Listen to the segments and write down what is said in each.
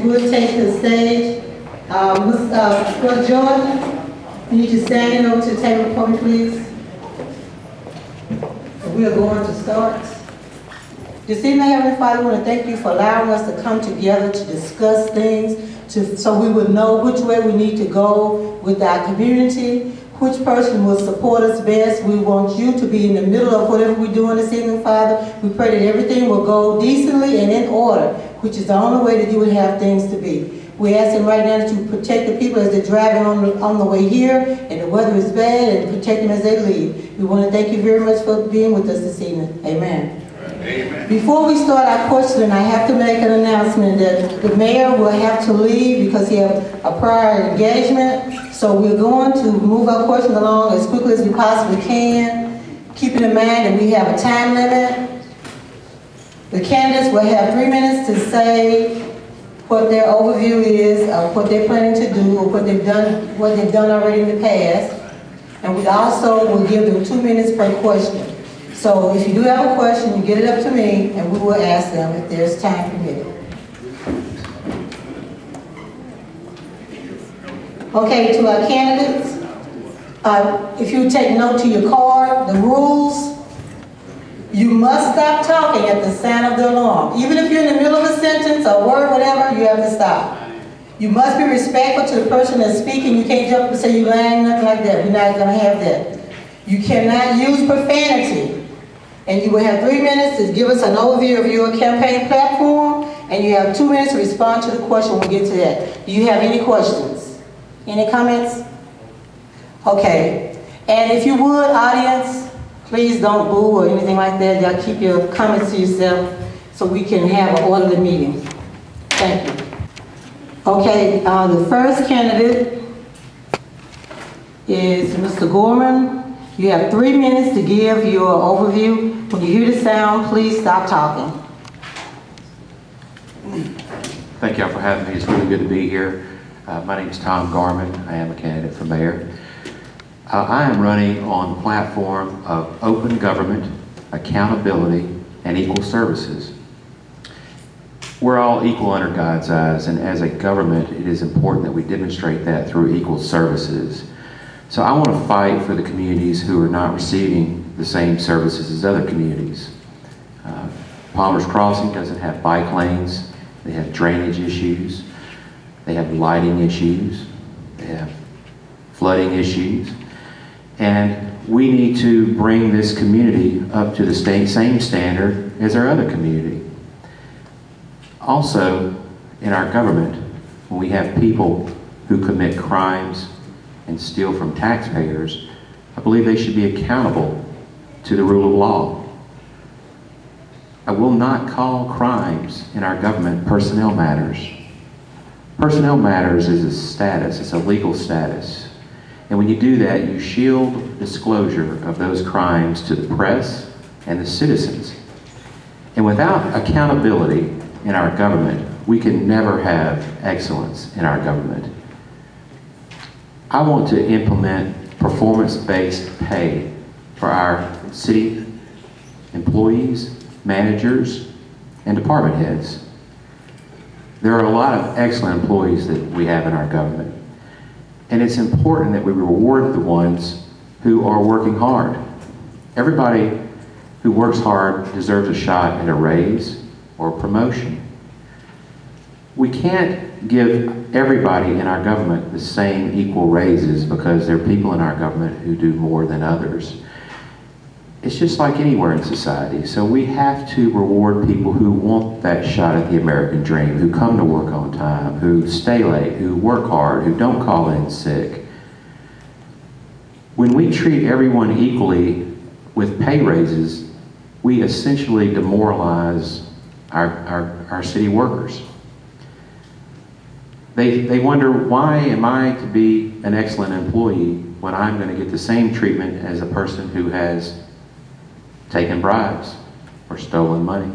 you would take to the stage. Brother Jordan, you need to stand over to the table for me, please. We are going to start. This evening, Heavenly Father, I want to thank you for allowing us to come together to discuss things, so we would know which way we need to go with our community, which person will support us best. We want you to be in the middle of whatever we're doing this evening, Father. We pray that everything will go decently and in order, which is the only way that you would have things to be. We're asking right now that you protect the people as they're driving on the way here, and the weather is bad, and protect them as they leave. We want to thank you very much for being with us this evening. Amen. Amen. Before we start our questioning, I have to make an announcement that the mayor will have to leave because he has a prior engagement. So we're going to move our questions along as quickly as we possibly can, keeping in mind that we have a time limit. The candidates will have 3 minutes to say what their overview is of what they're planning to do or what they've done already in the past. And we also will give them 2 minutes per question. So if you do have a question, you get it up to me and we will ask them if there's time permitted. Okay, to our candidates, if you take note to your card, the rules, you must stop talking at the sound of the alarm. Even if you're in the middle of a sentence or word, whatever, you have to stop. You must be respectful to the person that's speaking. You can't jump up and say you're lying, nothing like that. We're not going to have that. You cannot use profanity. And you will have 3 minutes to give us an overview of your campaign platform, and you have 2 minutes to respond to the question when we get to that. Do you have any questions? Any comments? Okay. And if you would, audience, please don't boo or anything like that. Y'all keep your comments to yourself so we can have an orderly meeting. Thank you. Okay, the first candidate is Mr. Gorman. You have 3 minutes to give your overview. When you hear the sound, please stop talking. Thank y'all for having me. It's really good to be here. My name is Tom Garman. I am a candidate for mayor. I am running on the platform of open government, accountability, and equal services. We're all equal under God's eyes, and as a government, it is important that we demonstrate that through equal services. So I want to fight for the communities who are not receiving the same services as other communities. Palmer's Crossing doesn't have bike lanes. They have drainage issues. They have lighting issues. They have flooding issues. And we need to bring this community up to the same standard as our other community. Also, in our government, when we have people who commit crimes and steal from taxpayers, I believe they should be accountable to the rule of law. I will not call crimes in our government personnel matters. Personnel matters is a status, it's a legal status. And when you do that, you shield disclosure of those crimes to the press and the citizens. And without accountability in our government, we can never have excellence in our government. I want to implement performance-based pay for our city employees, managers, and department heads. There are a lot of excellent employees that we have in our government. And it's important that we reward the ones who are working hard. Everybody who works hard deserves a shot at a raise or a promotion. We can't give everybody in our government the same equal raises because there are people in our government who do more than others. It's just like anywhere in society. So we have to reward people who want that shot at the American dream, who come to work on time, who stay late, who work hard, who don't call in sick. When we treat everyone equally with pay raises, we essentially demoralize our city workers. They wonder, why am I to be an excellent employee when I'm going to get the same treatment as a person who has taken bribes or stolen money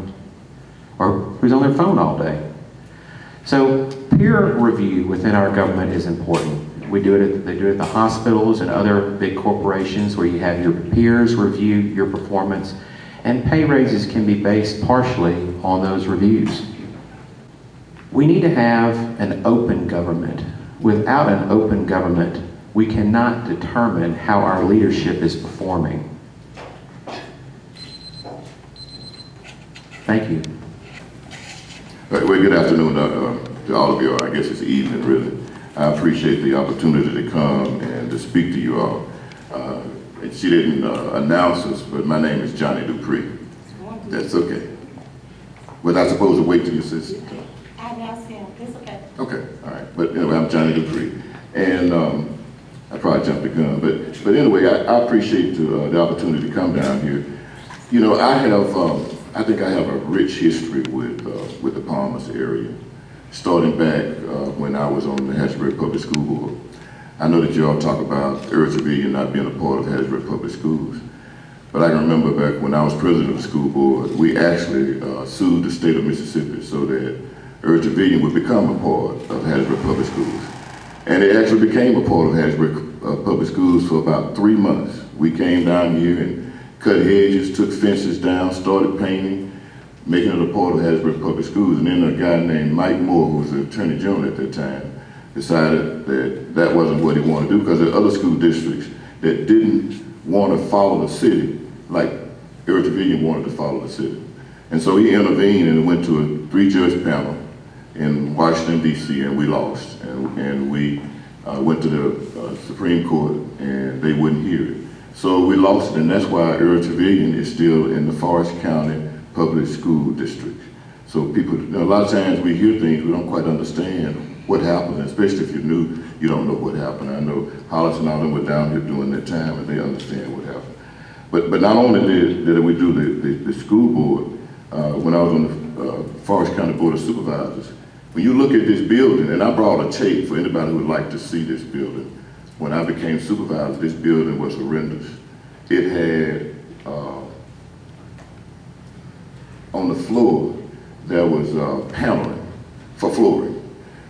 or who's on their phone all day? So peer review within our government is important. They do it at the hospitals and other big corporations where you have your peers review your performance, and pay raises can be based partially on those reviews. We need to have an open government. Without an open government, we cannot determine how our leadership is performing. Thank you. Well, good afternoon to all of you. I guess it's evening, really. I appreciate the opportunity to come and to speak to you all. She didn't announce us, but my name is Johnny Dupree. That's okay. Was I supposed to wait till you said? I announced him. It's okay. Okay, all right. But anyway, I'm Johnny Dupree, and I probably jumped the gun. But anyway, I appreciate the opportunity to come down here. You know, I think I have a rich history with the Palmas area, starting back when I was on the Hattiesburg Public School Board. I know that you all talk about Earl Trevilian not being a part of Hattiesburg Public Schools, but I can remember back when I was president of the school board, we actually sued the state of Mississippi so that Earl Trevilian would become a part of Hattiesburg Public Schools. And it actually became a part of Hattiesburg Public Schools for about 3 months. We came down here and cut hedges, took fences down, started painting, making it a part of Hattiesburg Public Schools. And then a guy named Mike Moore, who was the Attorney General at that time, decided that that wasn't what he wanted to do, because there are other school districts that didn't want to follow the city like Earl Trevilian wanted to follow the city. And so he intervened and went to a 3-judge panel in Washington, D.C., and we lost. And we went to the Supreme Court, and they wouldn't hear it. So we lost it, and that's why Earl Trevilian is still in the Forrest County Public School District. So people, a lot of times we hear things, we don't quite understand what happened, especially if you're new, you don't know what happened. I know Hollis and all them were down here during that time, and they understand what happened. But not only did we do the school board, when I was on the Forrest County Board of Supervisors, when you look at this building, and I brought a tape for anybody who would like to see this building. When I became supervisor, this building was horrendous. It had, on the floor, there was paneling for flooring.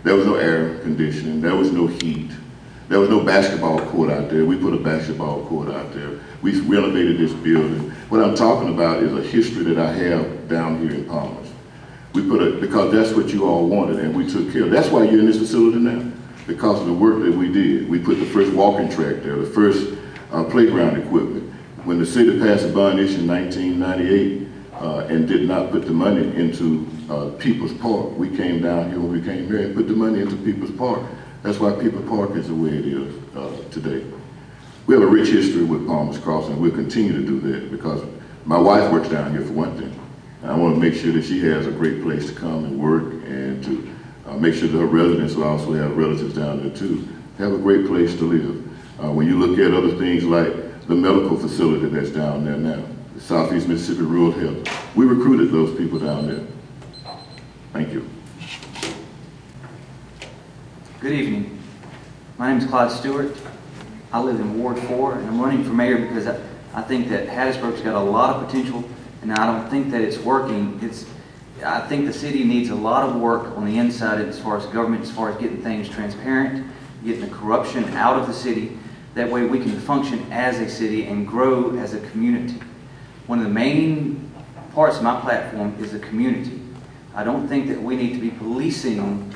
There was no air conditioning, there was no heat. There was no basketball court out there. We put a basketball court out there. We renovated this building. What I'm talking about is a history that I have down here in Palmas. We put it, because that's what you all wanted, and we took care of. That's why you're in this facility now, because of the work that we did. We put the first walking track there, the first playground equipment. When the city passed a bond issue in 1998 and did not put the money into People's Park, we came down here when we came here and put the money into People's Park. That's why People Park is the way it is today. We have a rich history with Palmas Crossing, and we'll continue to do that because my wife works down here for one thing. And I want to make sure that she has a great place to come and work, and to make sure that her residents who also have relatives down there too have a great place to live. When you look at other things like the medical facility that's down there now, the Southeast Mississippi Rural Health, we recruited those people down there. Thank you. Good evening. My name is Clyde Stewart. I live in Ward 4, and I'm running for mayor because I think that Hattiesburg's got a lot of potential, and I don't think that it's working. I think the city needs a lot of work on the inside as far as government, as far as getting things transparent, getting the corruption out of the city. That way we can function as a city and grow as a community. One of the main parts of my platform is the community. I don't think that we need to be policing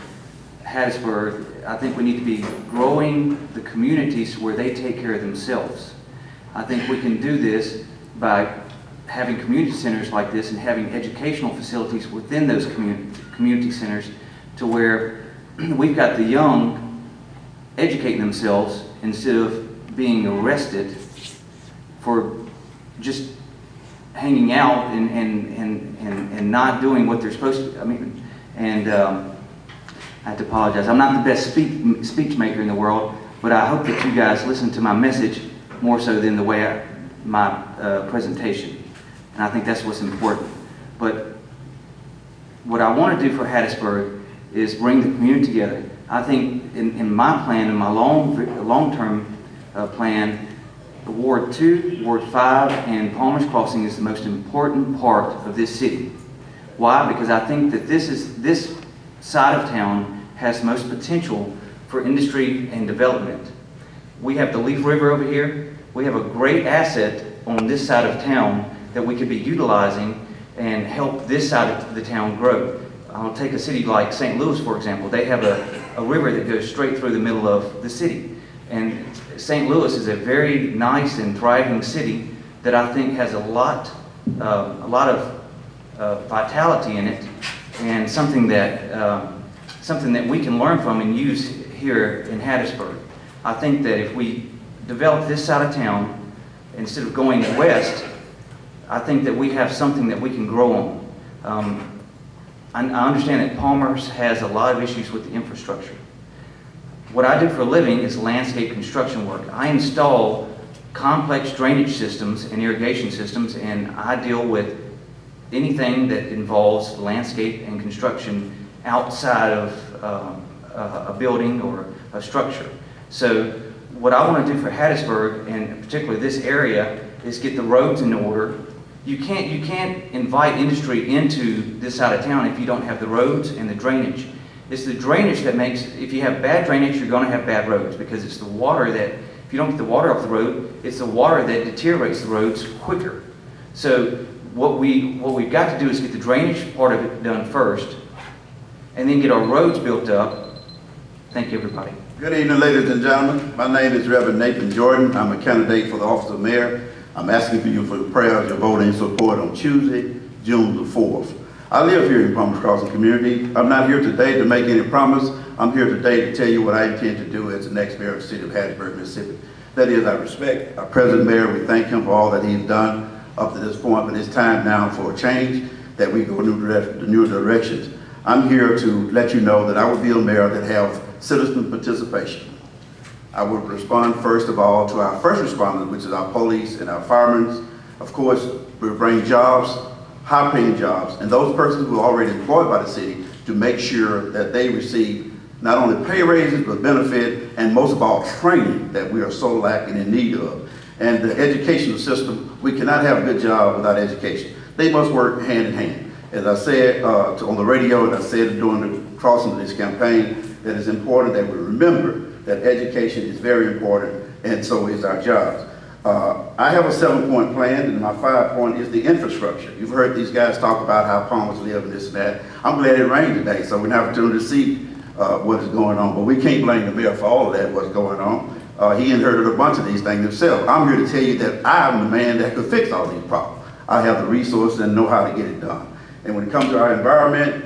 Hattiesburg. I think we need to be growing the communities where they take care of themselves. I think we can do this by having community centers like this and having educational facilities within those community centers, to where we've got the young educating themselves instead of being arrested for just hanging out and not doing what they're supposed to. I mean, and I have to apologize. I'm not the best speech maker in the world, but I hope that you guys listen to my message more so than the way my presentation. And I think that's what's important. But what I want to do for Hattiesburg is bring the community together. I think in my plan, in my long-term plan, Ward 2, Ward 5, and Palmer's Crossing is the most important part of this city. Why? Because I think that this side of town has the most potential for industry and development. We have the Leaf River over here. We have a great asset on this side of town that we could be utilizing and help this side of the town grow. I'll take a city like St. Louis, for example. They have a river that goes straight through the middle of the city. And St. Louis is a very nice and thriving city that I think has a lot of vitality in it, and something that we can learn from and use here in Hattiesburg. I think that if we develop this side of town, instead of going west, I think that we have something that we can grow on. I understand that Palmer's has a lot of issues with the infrastructure. What I do for a living is landscape construction work. I install complex drainage systems and irrigation systems, and I deal with anything that involves landscape and construction outside of a building or a structure. So what I want to do for Hattiesburg, and particularly this area, is get the roads in order. You can't invite industry into this side of town if you don't have the roads and the drainage. It's the drainage that makes, if you have bad drainage, you're going to have bad roads, because it's the water that, if you don't get the water off the road, it's the water that deteriorates the roads quicker. So what we've got to do is get the drainage part of it done first, and then get our roads built up. Thank you, everybody. Good evening, ladies and gentlemen. My name is Reverend Nathan Jordan. I'm a candidate for the office of mayor. I'm asking for you for your prayers, your voting support on Tuesday, June the 4th. I live here in Palmer's Crossing community. I'm not here today to make any promise. I'm here today to tell you what I intend to do as the next mayor of the city of Hattiesburg, Mississippi. That is, I respect our present mayor. We thank him for all that he's done up to this point, but it's time now for a change, that we go new directions. I'm here to let you know that I will be a mayor that have citizen participation. I would respond first of all to our first responders, which is our police and our firemen. Of course, we bring jobs, high-paying jobs, and those persons who are already employed by the city, to make sure that they receive not only pay raises, but benefit, and most of all, training that we are so lacking in need of. And the educational system, we cannot have a good job without education. They must work hand in hand. As I said on the radio, and I said during the crossing of this campaign, that it's important that we remember that education is very important, and so is our jobs. I have a 7-point plan, and my 5-point is the infrastructure. You've heard these guys talk about how Palmer's live and this and that. I'm glad it rained today, so we have an opportunity to see what is going on, but we can't blame the mayor for all of that, what's going on. He inherited a bunch of these things himself. I'm here to tell you that I'm the man that could fix all these problems. I have the resources and know how to get it done. And when it comes to our environment,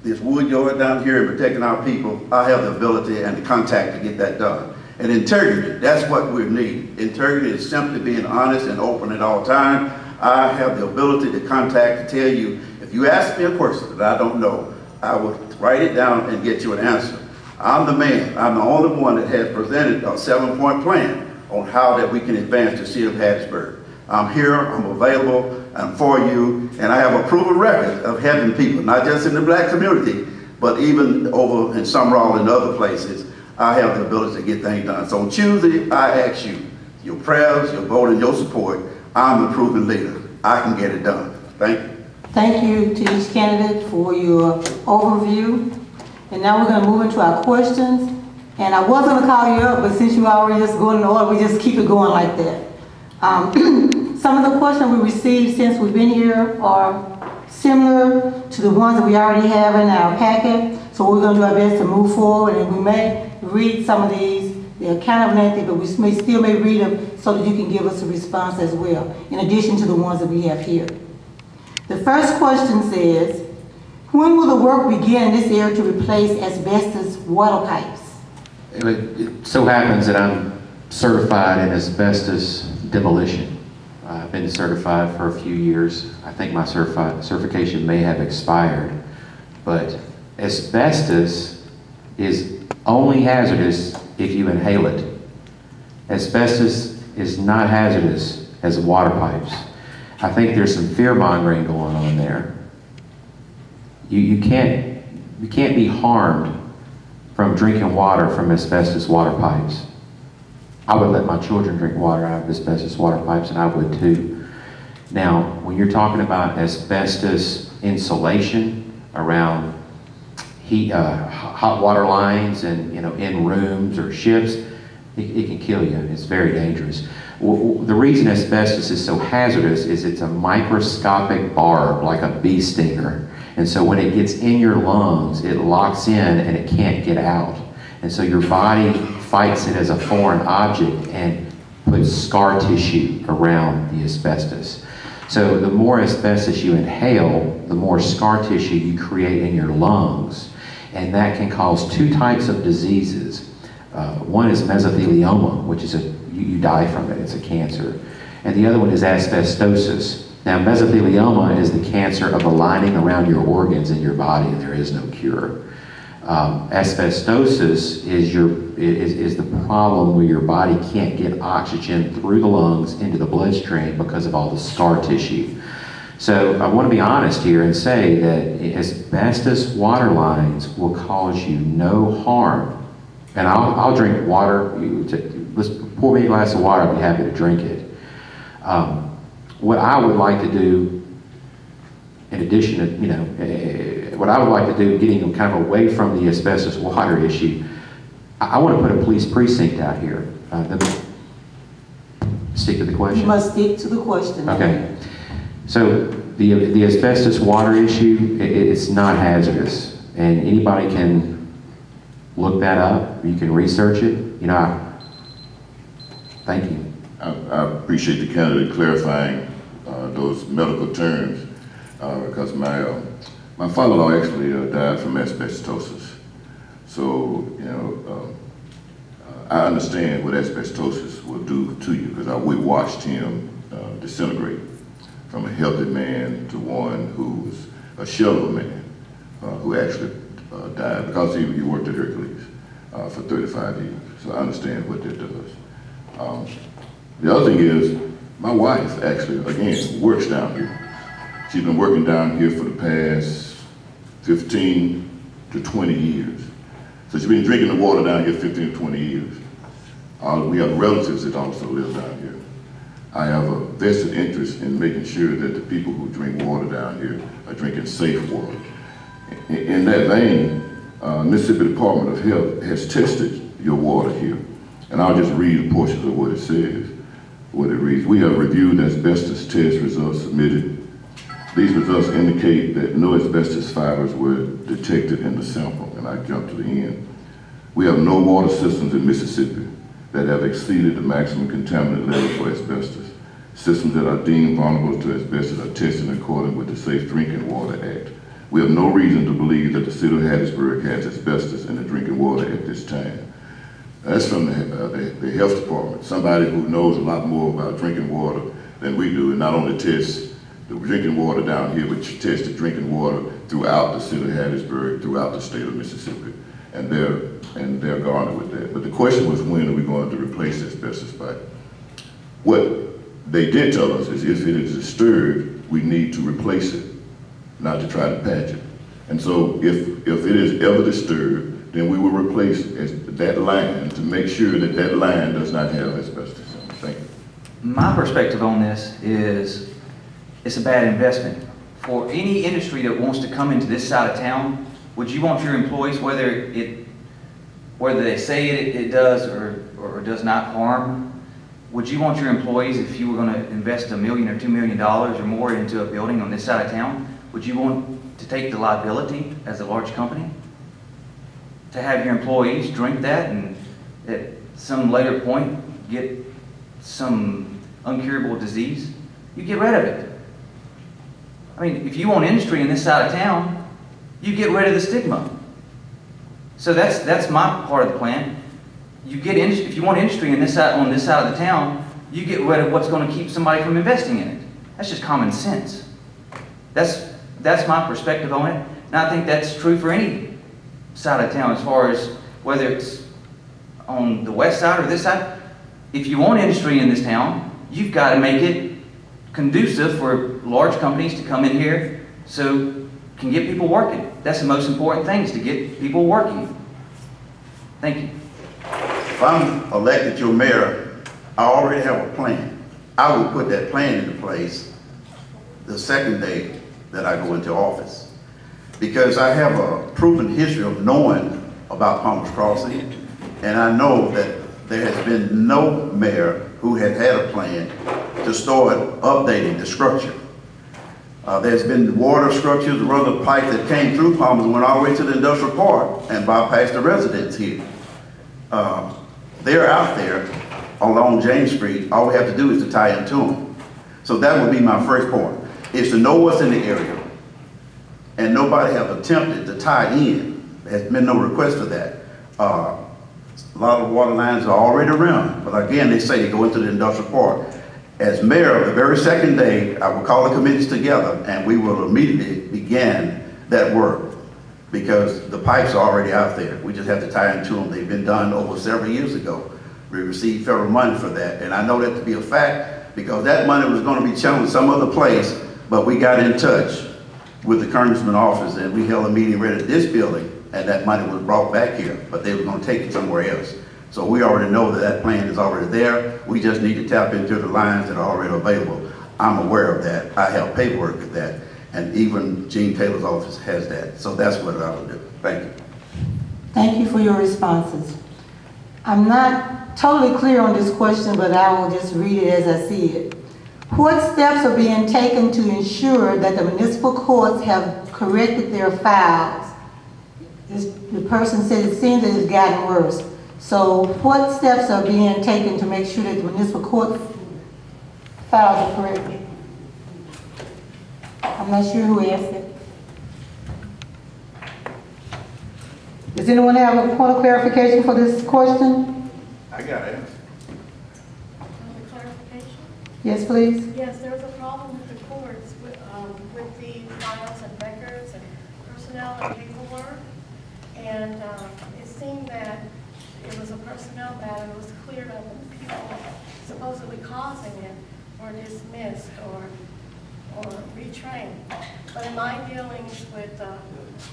this wood yard down here and protecting our people, I have the ability and the contact to get that done. And integrity, that's what we need. Integrity is simply being honest and open at all times. I have the ability to contact, to tell you, if you ask me a question that I don't know, I will write it down and get you an answer. I'm the man. I'm the only one that has presented a 7-point plan on how that we can advance the city of Hattiesburg. I'm here, I'm available, I'm for you, and I have a proven record of helping people, not just in the black community, but even over in Summerall and other places. I have the ability to get things done. So on Tuesday, I ask you, your prayers, your vote, and your support. I'm the proven leader. I can get it done. Thank you. Thank you to each candidate for your overview. And now we're going to move into our questions. And I was going to call you up, but since you already just going in order, we just keep it going like that. Some of the questions we received since we've been here are similar to the ones that we already have in our packet. So we're going to do our best to move forward, and we may read some of these. They're kind of lengthy, but we still may read them so that you can give us a response as well, in addition to the ones that we have here. The first question says, when will the work begin in this area to replace asbestos water pipes? It so happens that I'm certified in asbestos demolition. I've been certified for a few years. I think my certification may have expired, but asbestos is only hazardous if you inhale it. Asbestos is not hazardous as water pipes. I think there's some fear-mongering going on there. You can't be harmed from drinking water from asbestos water pipes. I would let my children drink water out of asbestos water pipes, and I would too. Now, when you're talking about asbestos insulation around heat, hot water lines and in rooms or ships, it can kill you. It's very dangerous. The reason asbestos is so hazardous is it's a microscopic barb, like a bee stinger, And so when it gets in your lungs, it locks in and it can't get out. And so your body fights it as a foreign object and puts scar tissue around the asbestos. So the more asbestos you inhale, the more scar tissue you create in your lungs. And that can cause two types of diseases. One is mesothelioma, which is you die from it, it's a cancer. And the other one is asbestosis. Now, mesothelioma is the cancer of the lining around your organs in your body, and there is no cure. Asbestosis is the problem where your body can't get oxygen through the lungs into the bloodstream because of all the scar tissue. So I want to be honest here and say that asbestos water lines will cause you no harm. And I'll drink water. Let's pour me a glass of water. I'll be happy to drink it. What I would like to do, in addition to, what I would like to do, getting them kind of away from the asbestos water issue, I want to put a police precinct out here. Stick to the question. You must stick to the question. Okay. So the asbestos water issue, it's not hazardous, and anybody can look that up. You can research it. Thank you. I appreciate the candidate clarifying those medical terms because my father-in-law actually died from asbestosis. So, I understand what asbestosis will do to you because we watched him disintegrate from a healthy man to one who was a shell of a man who actually died because he worked at Hercules for 35 years. So I understand what that does. The other thing is, my wife actually, again, works down here. She's been working down here for the past 15 to 20 years. So she's been drinking the water down here 15 to 20 years. We have relatives that also live down here. I have a vested interest in making sure that the people who drink water down here are drinking safe water. In that vein, Mississippi Department of Health has tested your water here. And I'll just read portions of what it says. What it reads: we have reviewed asbestos test results submitted. These results indicate that no asbestos fibers were detected in the sample. And I jump to the end. We have no water systems in Mississippi that have exceeded the maximum contaminant level for asbestos. Systems that are deemed vulnerable to asbestos are tested in accordance with the Safe Drinking Water Act. We have no reason to believe that the city of Hattiesburg has asbestos in the drinking water at this time. That's from the health department, somebody who knows a lot more about drinking water than we do, and not only tests the drinking water down here, but tests the drinking water throughout the city of Hattiesburg, throughout the state of Mississippi, and they're garnered with that. But the question was, when are we going to replace asbestos pipe? What they did tell us is if it is disturbed, we need to replace it, not to try to patch it. And so if it is ever disturbed, then we will replace that line to make sure that that line does not have asbestos in it. Thank you. My perspective on this is it's a bad investment. For any industry that wants to come into this side of town, would you want your employees, whether they say it does or does not harm, would you want your employees, if you were going to invest $1 million or $2 million or more into a building on this side of town, would you want to take the liability as a large company? To have your employees drink that and at some later point get some uncurable disease? You get rid of it. I mean, if you want industry in this side of town, you get rid of the stigma. So that's my part of the plan. You get industry, if you want industry on this side of the town, you get rid of what's going to keep somebody from investing in it. That's just common sense. That's my perspective on it, and I think that's true for any side of town as far as whether it's on the west side or this side. If you want industry in this town, you've got to make it conducive for large companies to come in here so can get people working. That's the most important thing, is to get people working. Thank you. If I'm elected your mayor, I already have a plan. I will put that plan into place the second day that I go into office, because I have a proven history of knowing about Palmer's Crossing, and I know that there has been no mayor who had a plan to start updating the structure. There's been water structures, rubber pipe that came through Palmer's and went all the way to the industrial park and bypassed the residents here. They're out there along James Street. All we have to do is to tie into them. So that would be my first point, is to know what's in the area. And nobody have attempted to tie in. There's been no request for that. A lot of water lines are already around, but again, they say they go into the industrial park. As mayor, the very second day, I will call the committees together and we will immediately begin that work because the pipes are already out there. We just have to tie into them. They've been done over several years ago. We received federal money for that. And I know that to be a fact because that money was going to be channeled some other place, but we got in touch with the Congressman's office and we held a meeting right at this building and that money was brought back here, but they were going to take it somewhere else. So we already know that that plan is already there. We just need to tap into the lines that are already available. I'm aware of that. I have paperwork of that. And even Gene Taylor's office has that. So that's what I will do. Thank you. Thank you for your responses. I'm not totally clear on this question, but I will just read it as I see it. What steps are being taken to ensure that the municipal courts have corrected their files? The person said it seems that it's gotten worse. So what steps are being taken to make sure that the municipal court files are corrected? I'm not sure who asked it. Does anyone have a point of clarification for this question? I got it. Clarification? Yes, please. Yes, there's a problem with the courts with the files and records and personnel and paperwork. And it seemed that it was a personnel matter. It was cleared up and people supposedly causing it were dismissed or retrained. But in my dealings with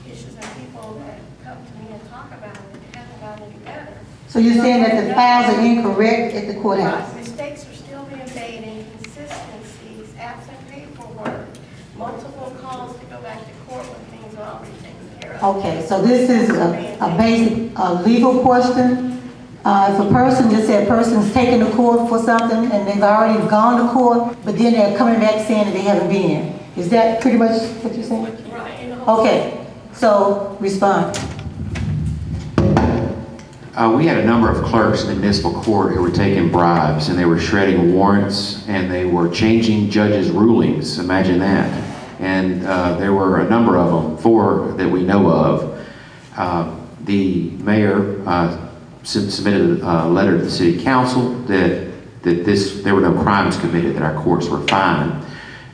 issues and people that come to me and talk about it, it hasn't gotten any better. So you're saying that the files are incorrect at the courthouse? Mistakes are still being made, inconsistencies, absent paperwork, multiple calls to go back to court when things are already taken care of. Okay, so this is a basic legal question. If a person, just say a person's taken to court for something and they've already gone to court, but then they're coming back saying that they haven't been. Is that pretty much what you're saying? Right. Okay, so respond. We had a number of clerks in the municipal court who were taking bribes and they were shredding warrants and they were changing judges' rulings. Imagine that. And there were a number of them, 4 that we know of. The mayor submitted a letter to the city council that there were no crimes committed, that our courts were fine.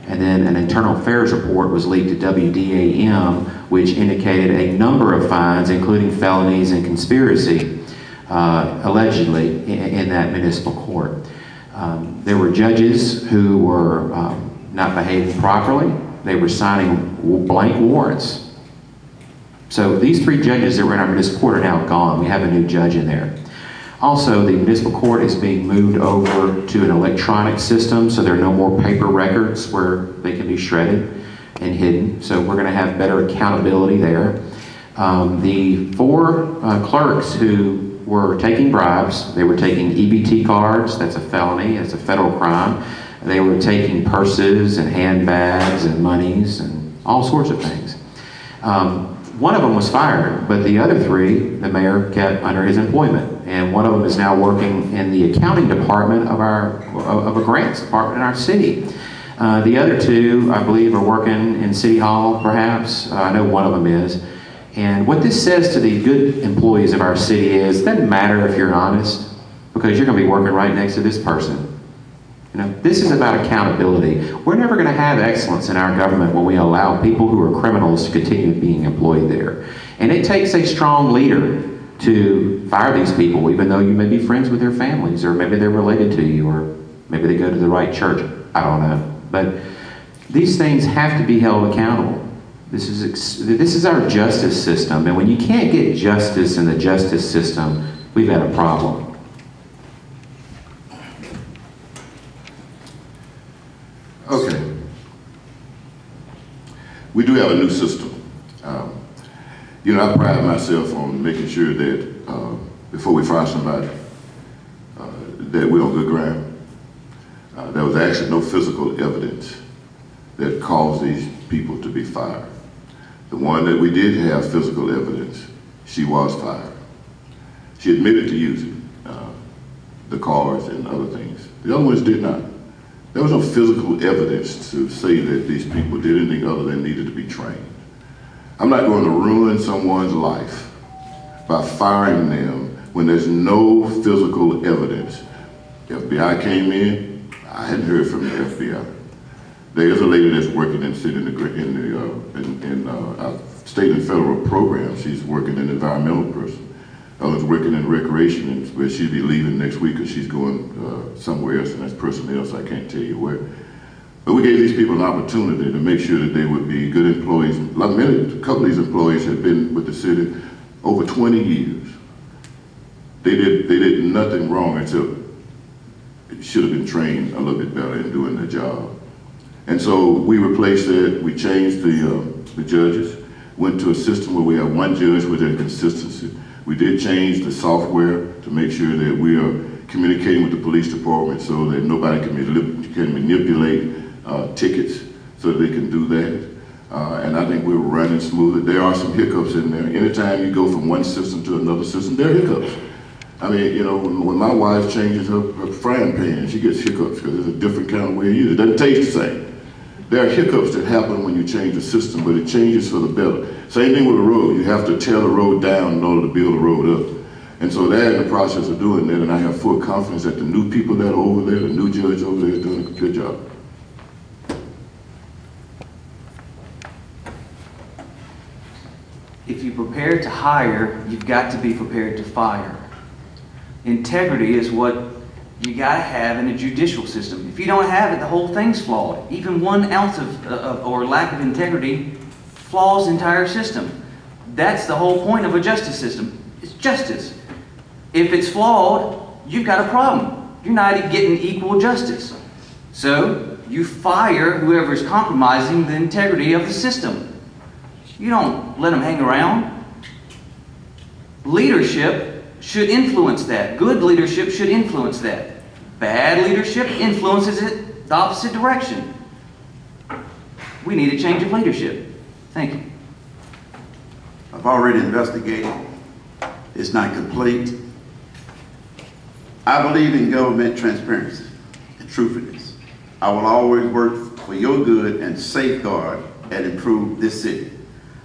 And then an internal affairs report was leaked to WDAM, which indicated a number of fines, including felonies and conspiracy, allegedly, in that municipal court. There were judges who were not behaving properly. They were signing blank warrants. So these 3 judges that were in our municipal court are now gone. We have a new judge in there. Also, the municipal court is being moved over to an electronic system, so there are no more paper records where they can be shredded and hidden. So we're going to have better accountability there. The 4 clerks who were taking bribes, they were taking EBT cards, that's a felony, that's a federal crime. They were taking purses and handbags and monies and all sorts of things. One of them was fired, but the other 3, the mayor kept under his employment. And one of them is now working in the accounting department of a grants department in our city. The other 2, I believe, are working in City Hall, perhaps. I know one of them is. And what this says to the good employees of our city is, it doesn't matter if you're honest, because you're going to be working right next to this person. You know, this is about accountability. We're never going to have excellence in our government when we allow people who are criminals to continue being employed there. And it takes a strong leader to fire these people, even though you may be friends with their families, or maybe they're related to you, or maybe they go to the right church. I don't know. But these things have to be held accountable. This is our justice system. And when you can't get justice in the justice system, we've got a problem. Okay. We do have a new system. You know, I pride myself on making sure that before we fire somebody, that we're on good ground. There was actually no physical evidence that caused these people to be fired. The one that we did have physical evidence, she was fired. She admitted to using the cars and other things. The other ones did not. There was no physical evidence to say that these people did anything other than needed to be trained. I'm not going to ruin someone's life by firing them when there's no physical evidence. The FBI came in, I hadn't heard from the FBI. There is a lady that's working in our state and federal programs. She's working in environmental person. I was working in recreation, and where she'll be leaving next week because she's going somewhere else, and that's personnel, so I can't tell you where. But we gave these people an opportunity to make sure that they would be good employees. A couple of these employees had been with the city over 20 years. They did nothing wrong except it should have been trained a little bit better in doing their job. And so we replaced that. We changed the judges, went to a system where we have one judge with inconsistency. We did change the software to make sure that we are communicating with the police department so that nobody can manipulate tickets so that they can do that. And I think we're running smoothly. There are some hiccups in there. Anytime you go from one system to another system, there are hiccups. I mean, you know, when my wife changes her frying pan, she gets hiccups because it's a different kind of way to use it. It doesn't taste the same. There are hiccups that happen when you change the system, but it changes for the better. Same thing with the road. You have to tear the road down in order to build the road up. And so they're in the process of doing that, and I have full confidence that the new people that are over there, the new judge over there is doing a good job. If you prepare to hire, you've got to be prepared to fire. Integrity is what you got to have in a judicial system. If you don't have it, the whole thing's flawed. Even 1 ounce or lack of integrity flaws the entire system. That's the whole point of a justice system. It's justice. If it's flawed, you've got a problem. You're not getting equal justice. So you fire whoever is compromising the integrity of the system. You don't let them hang around. Leadership should influence that. Good leadership should influence that. Bad leadership influences it the opposite direction. We need a change of leadership. Thank you. I've already investigated. It's not complete. I believe in government transparency and truthfulness. I will always work for your good and safeguard and improve this city.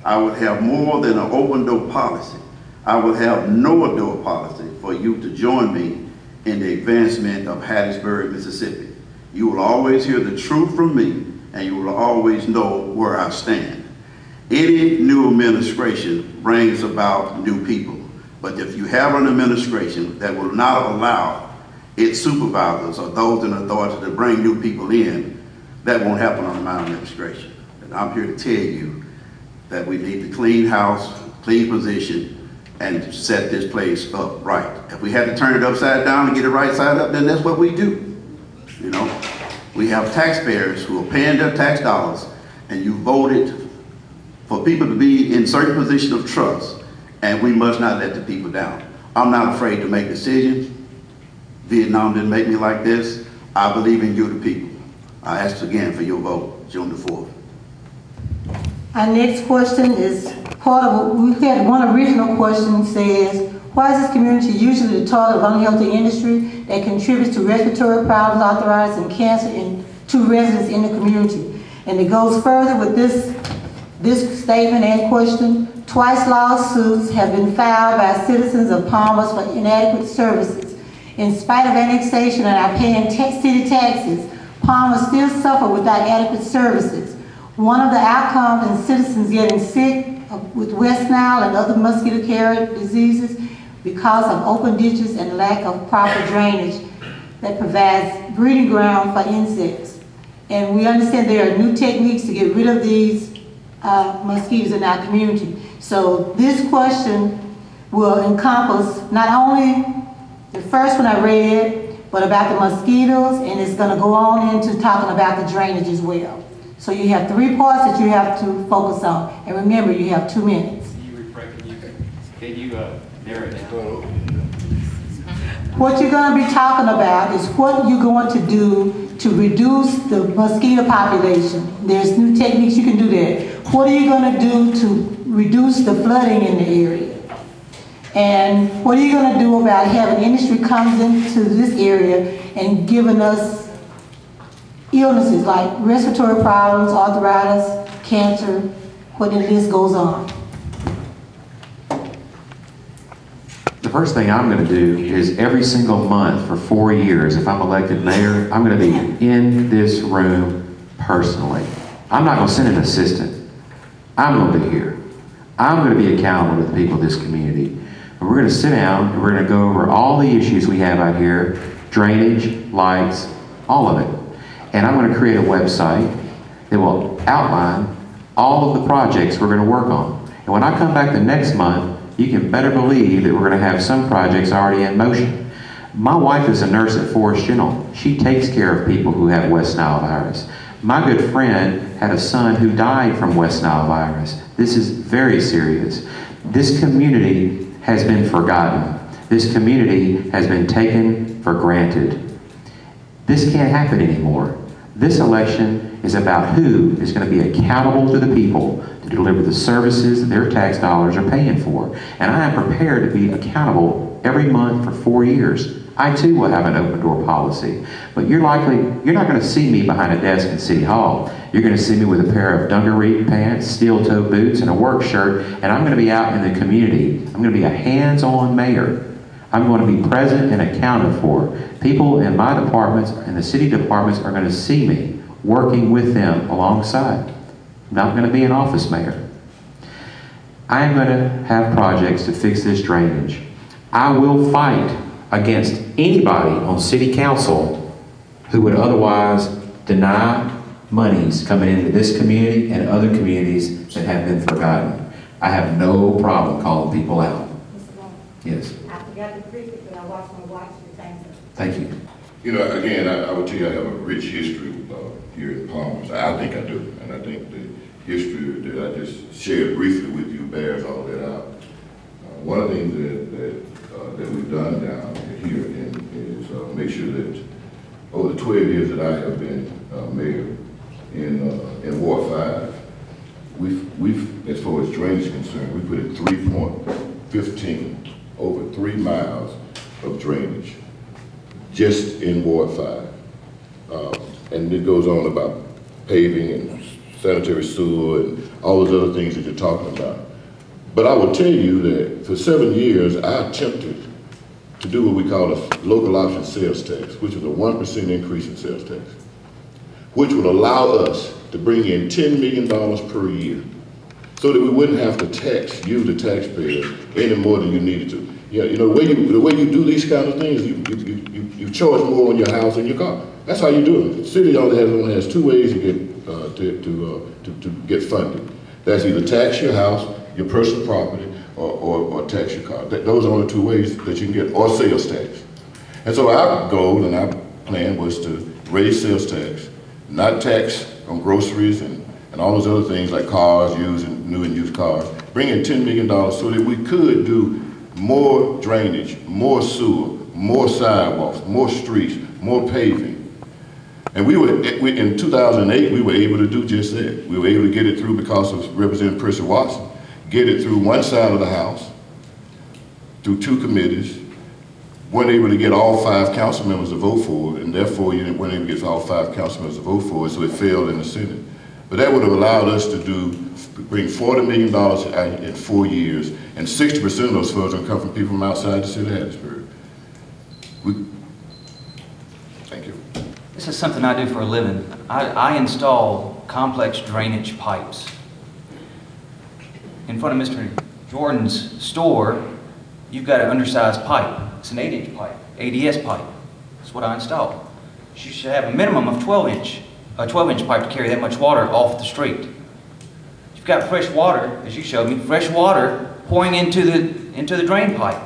I would have more than an open door policy. I will have no door policy for you to join me in the advancement of Hattiesburg, Mississippi. You will always hear the truth from me, and you will always know where I stand. Any new administration brings about new people, but if you have an administration that will not allow its supervisors or those in authority to bring new people in, that won't happen under my administration. And I'm here to tell you that we need to clean house, clean position, and set this place up right. If we had to turn it upside down and get it right side up, then that's what we do. You know, we have taxpayers who are paying their tax dollars, and you voted for people to be in certain positions of trust, and we must not let the people down. I'm not afraid to make decisions. Vietnam didn't make me like this. I believe in you, the people. I ask again for your vote, June the 4th. Our next question is part of, we had one original question says, why is this community usually the target of unhealthy industry that contributes to respiratory problems, arthritis, and cancer to residents in the community? And it goes further with this statement and question. Twice lawsuits have been filed by citizens of Palmas for inadequate services. In spite of annexation and our paying city taxes, Palmas still suffer without adequate services. One of the outcomes in citizens getting sick with West Nile and other mosquito-carrier diseases because of open ditches and lack of proper drainage that provides breeding ground for insects. And we understand there are new techniques to get rid of these mosquitoes in our community. So this question will encompass not only the first one I read, but about the mosquitoes, and it's going to go on into talking about the drainage as well. So you have 3 parts that you have to focus on. And remember, you have 2 minutes. Can you narrow it down? What you're going to be talking about is what you're going to do to reduce the mosquito population. There's new techniques you can do there. What are you going to do to reduce the flooding in the area? And what are you going to do about having industry comes into this area and giving us illnesses like respiratory problems, arthritis, cancer, what the list goes on? The first thing I'm going to do is every single month for 4 years, if I'm elected mayor, I'm going to be in this room personally. I'm not going to send an assistant. I'm going to be here. I'm going to be accountable to the people of this community. And we're going to sit down and we're going to go over all the issues we have out here, drainage, lights, all of it. And I'm going to create a website that will outline all of the projects we're going to work on. And when I come back the next month, you can better believe that we're going to have some projects already in motion. My wife is a nurse at Forest General. She takes care of people who have West Nile virus. My good friend had a son who died from West Nile virus. This is very serious. This community has been forgotten. This community has been taken for granted. This can't happen anymore. This election is about who is going to be accountable to the people to deliver the services that their tax dollars are paying for. And I am prepared to be accountable every month for 4 years. I too will have an open door policy. But you're not going to see me behind a desk in City Hall. You're going to see me with a pair of dungaree pants, steel-toe boots, and a work shirt, and I'm going to be out in the community. I'm going to be a hands-on mayor. I'm going to be present and accounted for. People in my departments and the city departments are going to see me working with them alongside. I'm not going to be an office mayor. I am going to have projects to fix this drainage. I will fight against anybody on city council who would otherwise deny monies coming into this community and other communities that have been forgotten. I have no problem calling people out. Yes. I forgot to preach it, but I watched my watch the things. Thank you. You know, again, I would tell you I have a rich history here in Palms. I think I do, and I think the history that I just shared briefly with you bears all that out. One of the things that we've done down here is make sure that over the 12 years that I have been mayor in Ward 5, we've as far as drainage is concerned, we put in 3.15 over 3 miles of drainage just in Ward 5. And it goes on about paving and sanitary sewer and all those other things that you're talking about. But I will tell you that for 7 years, I attempted to do what we call a local option sales tax, which is a 1% increase in sales tax, which would allow us to bring in $10 million per year so that we wouldn't have to tax you, the taxpayer, any more than you needed to. Yeah, you know, the way you do these kind of things, you charge more on your house and your car. That's how you do it. The city only has 2 ways to get funded. That's either tax your house, your personal property, or tax your car. Those are only 2 ways that you can get, or sales tax. And so our goal and our plan was to raise sales tax, not tax on groceries and all those other things like cars, new and used cars, bring in $10 million so that we could do more drainage, more sewer, more sidewalks, more streets, more paving. And in 2008, we were able to do just that. We were able to get it through because of Representative Percy Watson, get it through one side of the House, through 2 committees, weren't able to get all 5 council members to vote for it, and therefore you weren't able to get all 5 council members to vote for it, so it failed in the Senate. But that would have allowed us to bring $40 million in 4 years, and 60% of those funds will come from people from outside the city of Hattiesburg. Thank you. This is something I do for a living. I install complex drainage pipes. In front of Mr. Jordan's store, you've got an undersized pipe. It's an 8-inch pipe, ADS pipe. That's what I installed. You should have a minimum of 12-inch pipe to carry that much water off the street. You've got fresh water, as you showed me, fresh water pouring into the drain pipe.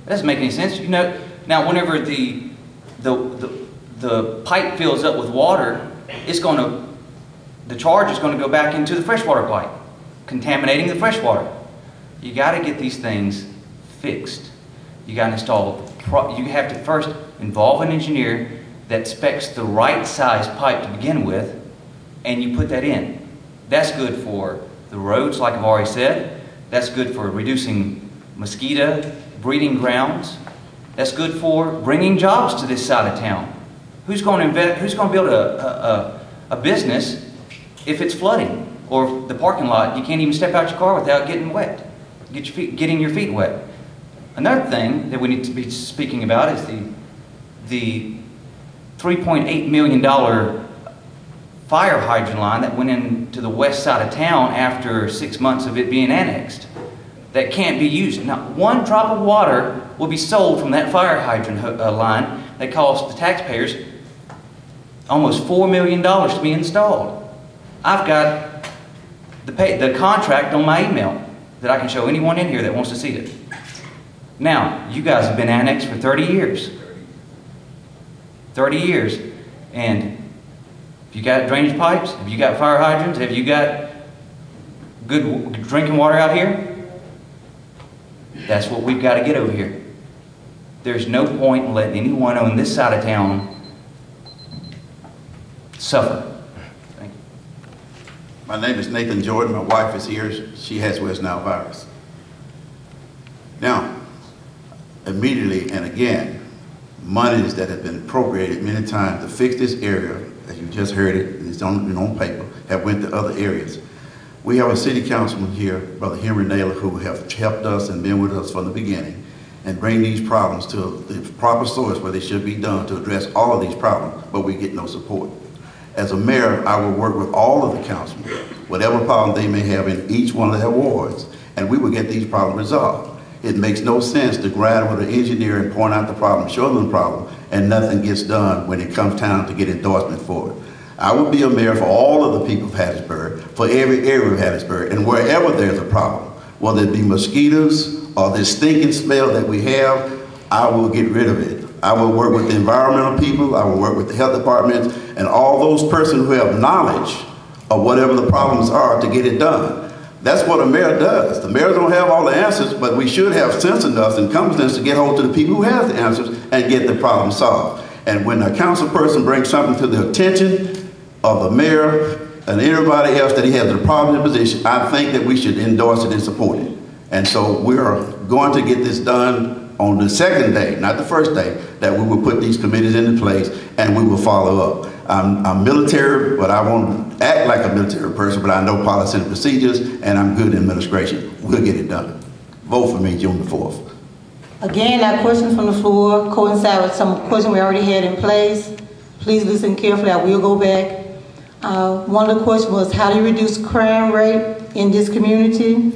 That doesn't make any sense. You know, now whenever the pipe fills up with water, the charge is going to go back into the freshwater pipe, contaminating the freshwater. You got to get these things fixed. You got to install you have to first involve an engineer that specs the right size pipe to begin with, and you put that in. That's good for the roads, like I've already said. That's good for reducing mosquito breeding grounds. That's good for bringing jobs to this side of town. Who's going to build a business if it's flooding, or the parking lot, you can't even step out your car without getting wet, getting your feet wet? Another thing that we need to be speaking about is the $3.8 million fire hydrant line that went into the west side of town after 6 months of it being annexed. That can't be used. Not one drop of water will be sold from that fire hydrant line that cost the taxpayers almost $4 million to be installed. I've got the contract on my email that I can show anyone in here that wants to see it. Now, you guys have been annexed for 30 years. 30 years. And if you got drainage pipes, have you got fire hydrants, have you got good drinking water out here? That's what we've got to get over here. There's no point in letting anyone on this side of town suffer. Thank you. My name is Nathan Jordan. My wife is here. She has West Nile virus. Now, immediately and again, monies that have been appropriated many times to fix this area, as you just heard it, and it's on paper, have went to other areas. We have a city councilman here, Brother Henry Naylor, who have helped us and been with us from the beginning and bring these problems to the proper source where they should be done to address all of these problems, but we get no support. As a mayor, I will work with all of the councilmen, whatever problem they may have in each one of their wards, and we will get these problems resolved. It makes no sense to grind with an engineer and point out the problem, show them the problem, and nothing gets done when it comes time to get endorsement for it. I will be a mayor for all of the people of Hattiesburg, for every area of Hattiesburg, and wherever there's a problem, whether it be mosquitoes or this stinking smell that we have, I will get rid of it. I will work with the environmental people, I will work with the health departments, and all those persons who have knowledge of whatever the problems are to get it done. That's what a mayor does. The mayors don't have all the answers, but we should have sense enough and competence to get hold to the people who have the answers and get the problem solved. And when a council person brings something to the attention of the mayor and everybody else that he has a problem in position, I think that we should endorse it and support it. And so we are going to get this done on the second day, not the first day, that we will put these committees into place and we will follow up. I'm military, but I won't act like a military person, but I know policy and procedures, and I'm good in administration. We'll get it done. Vote for me June the 4th. Again, our questions from the floor coincide with some questions we already had in place. Please listen carefully. I will go back. One of the questions was, how do you reduce crime rate in this community?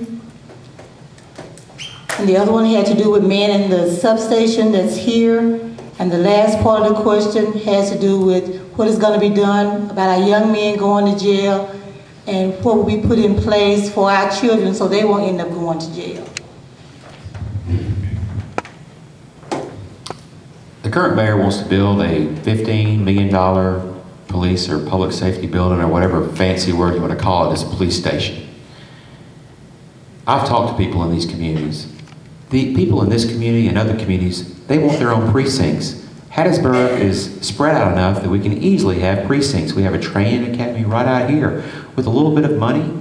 And the other one had to do with manning the substation that's here. And the last part of the question has to do with what is going to be done about our young men going to jail and what will be put in place for our children so they won't end up going to jail. The current mayor wants to build a $15 million police or public safety building, or whatever fancy word you want to call it, as a police station. I've talked to people in these communities. The people in this community and other communities, they want their own precincts. Hattiesburg is spread out enough that we can easily have precincts. We have a training academy right out here. With a little bit of money,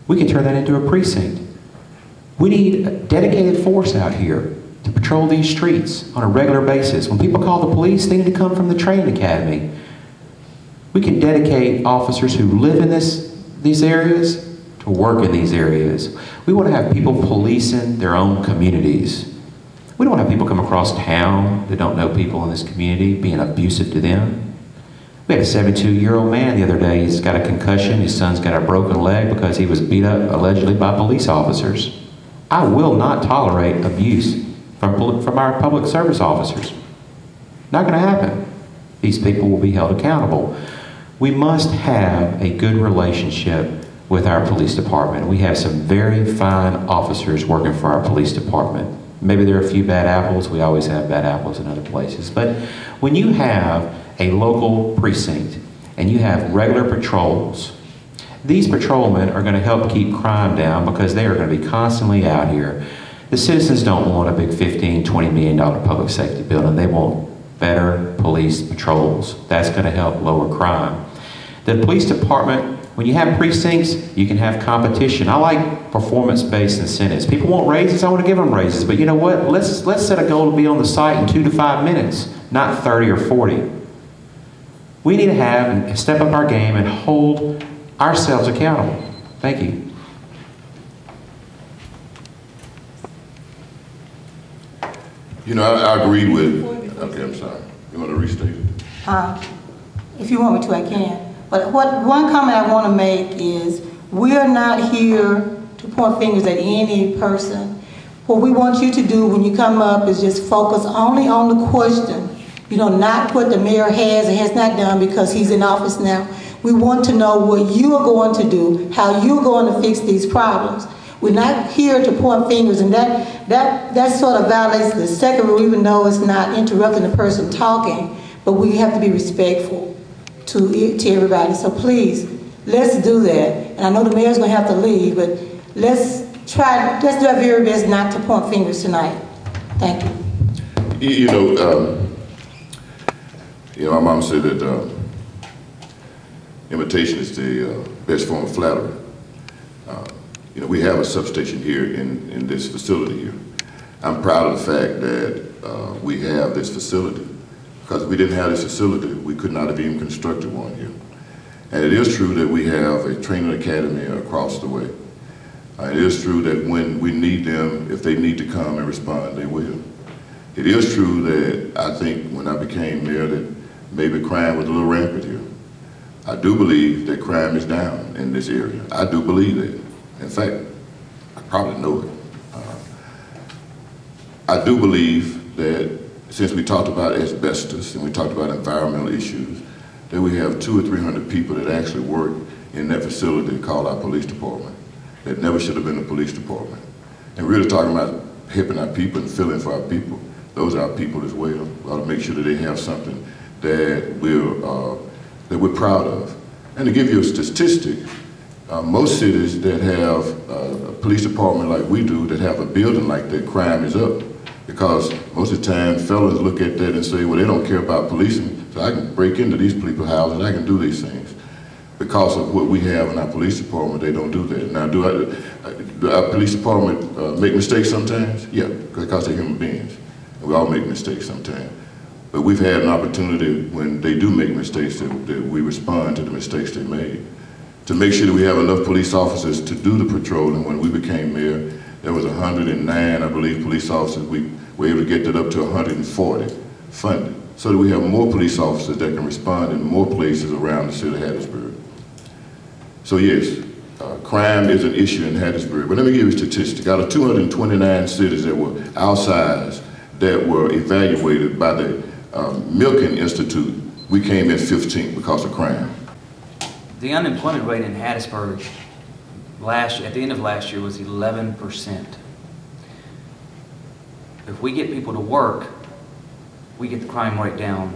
we can turn that into a precinct. We need a dedicated force out here to patrol these streets on a regular basis. When people call the police, they need to come from the training academy. We can dedicate officers who live in these areas to work in these areas. We want to have people policing their own communities. We don't want to have people come across town that don't know people in this community being abusive to them. We had a 72-year-old man the other day. He's got a concussion. His son's got a broken leg because he was beat up allegedly by police officers. I will not tolerate abuse from our public service officers. Not going to happen. These people will be held accountable. We must have a good relationship with our police department. We have some very fine officers working for our police department. Maybe there are a few bad apples. We always have bad apples in other places. But when you have a local precinct and you have regular patrols, these patrolmen are going to help keep crime down because they are going to be constantly out here. The citizens don't want a big $15, $20 million public safety building. They want better police patrols. That's going to help lower crime. The police department, when you have precincts, you can have competition. I like performance-based incentives. People want raises, I want to give them raises. But you know what? Let's set a goal to be on the site in 2 to 5 minutes, not 30 or 40. We need to have and step up our game and hold ourselves accountable. Thank you. You know, I agree with, okay, I'm sorry. You want to restate it? If you want me to, I can. But one comment I want to make is we are not here to point fingers at any person. What we want you to do when you come up is just focus only on the question. You know, not what the mayor has or has not done because he's in office now. We want to know what you are going to do, how you're going to fix these problems. We're not here to point fingers, and that sort of violates the second rule, even though it's not interrupting the person talking, but we have to be respectful to everybody. So please, let's do that. And I know the mayor's going to have to leave, but let's do our very best not to point fingers tonight. Thank you. You know, my mom said that imitation is the best form of flattery. You know, we have a substation here in this facility here. I'm proud of the fact that we have this facility, because if we didn't have this facility, we could not have even constructed one here. And it is true that we have a training academy across the way. It is true that when we need them, if they need to come and respond, they will. It is true that I think when I became mayor that maybe crime was a little rampant here. I do believe that crime is down in this area. I do believe that. In fact, I probably know it. I do believe that since we talked about asbestos and we talked about environmental issues, that we have 200 or 300 people that actually work in that facility called our police department that never should have been the police department. And really talking about helping our people and feeling for our people. Those are our people as well. We ought to make sure that they have something that we're proud of. And to give you a statistic, most cities that have a police department like we do, that have a building like that, crime is up. Because most of the time, fellas look at that and say, well, they don't care about policing, so I can break into these people's houses, I can do these things. Because of what we have in our police department, they don't do that. Now, do our police department make mistakes sometimes? Yeah, because they're human beings. And we all make mistakes sometimes. But we've had an opportunity when they do make mistakes that we respond to the mistakes they made. To make sure that we have enough police officers to do the patrolling. When we became mayor, there was 109, I believe, police officers. We were able to get that up to 140 funded, so that we have more police officers that can respond in more places around the city of Hattiesburg. So yes, crime is an issue in Hattiesburg. But let me give you a statistic. Out of 229 cities that were our size that were evaluated by the Milken Institute, we came in 15th because of crime. The unemployment rate in Hattiesburg at the end of last year was 11%. If we get people to work, we get the crime rate down,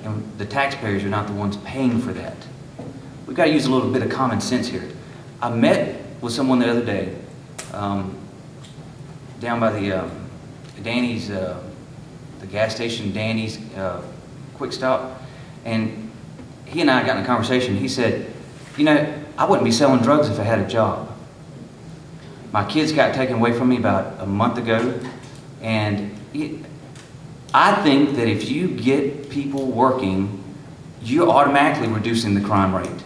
and the taxpayers are not the ones paying for that. We've got to use a little bit of common sense here. I met with someone the other day down by the Danny's, the gas station, Danny's Quick Stop, and he and I got in a conversation. He said, you know, I wouldn't be selling drugs if I had a job. My kids got taken away from me about a month ago, and I think that if you get people working, you're automatically reducing the crime rate,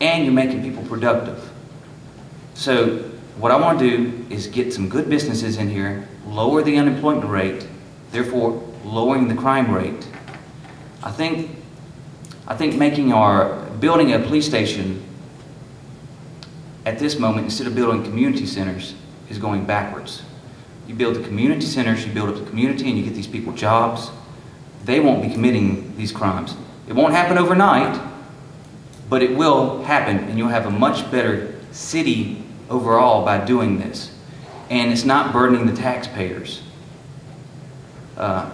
and you're making people productive. So what I want to do is get some good businesses in here, lower the unemployment rate, therefore lowering the crime rate. I think building a police station at this moment, instead of building community centers, is going backwards. You build the community centers, you build up the community, and you get these people jobs. They won't be committing these crimes. It won't happen overnight, but it will happen, and you'll have a much better city overall by doing this. And it's not burdening the taxpayers. A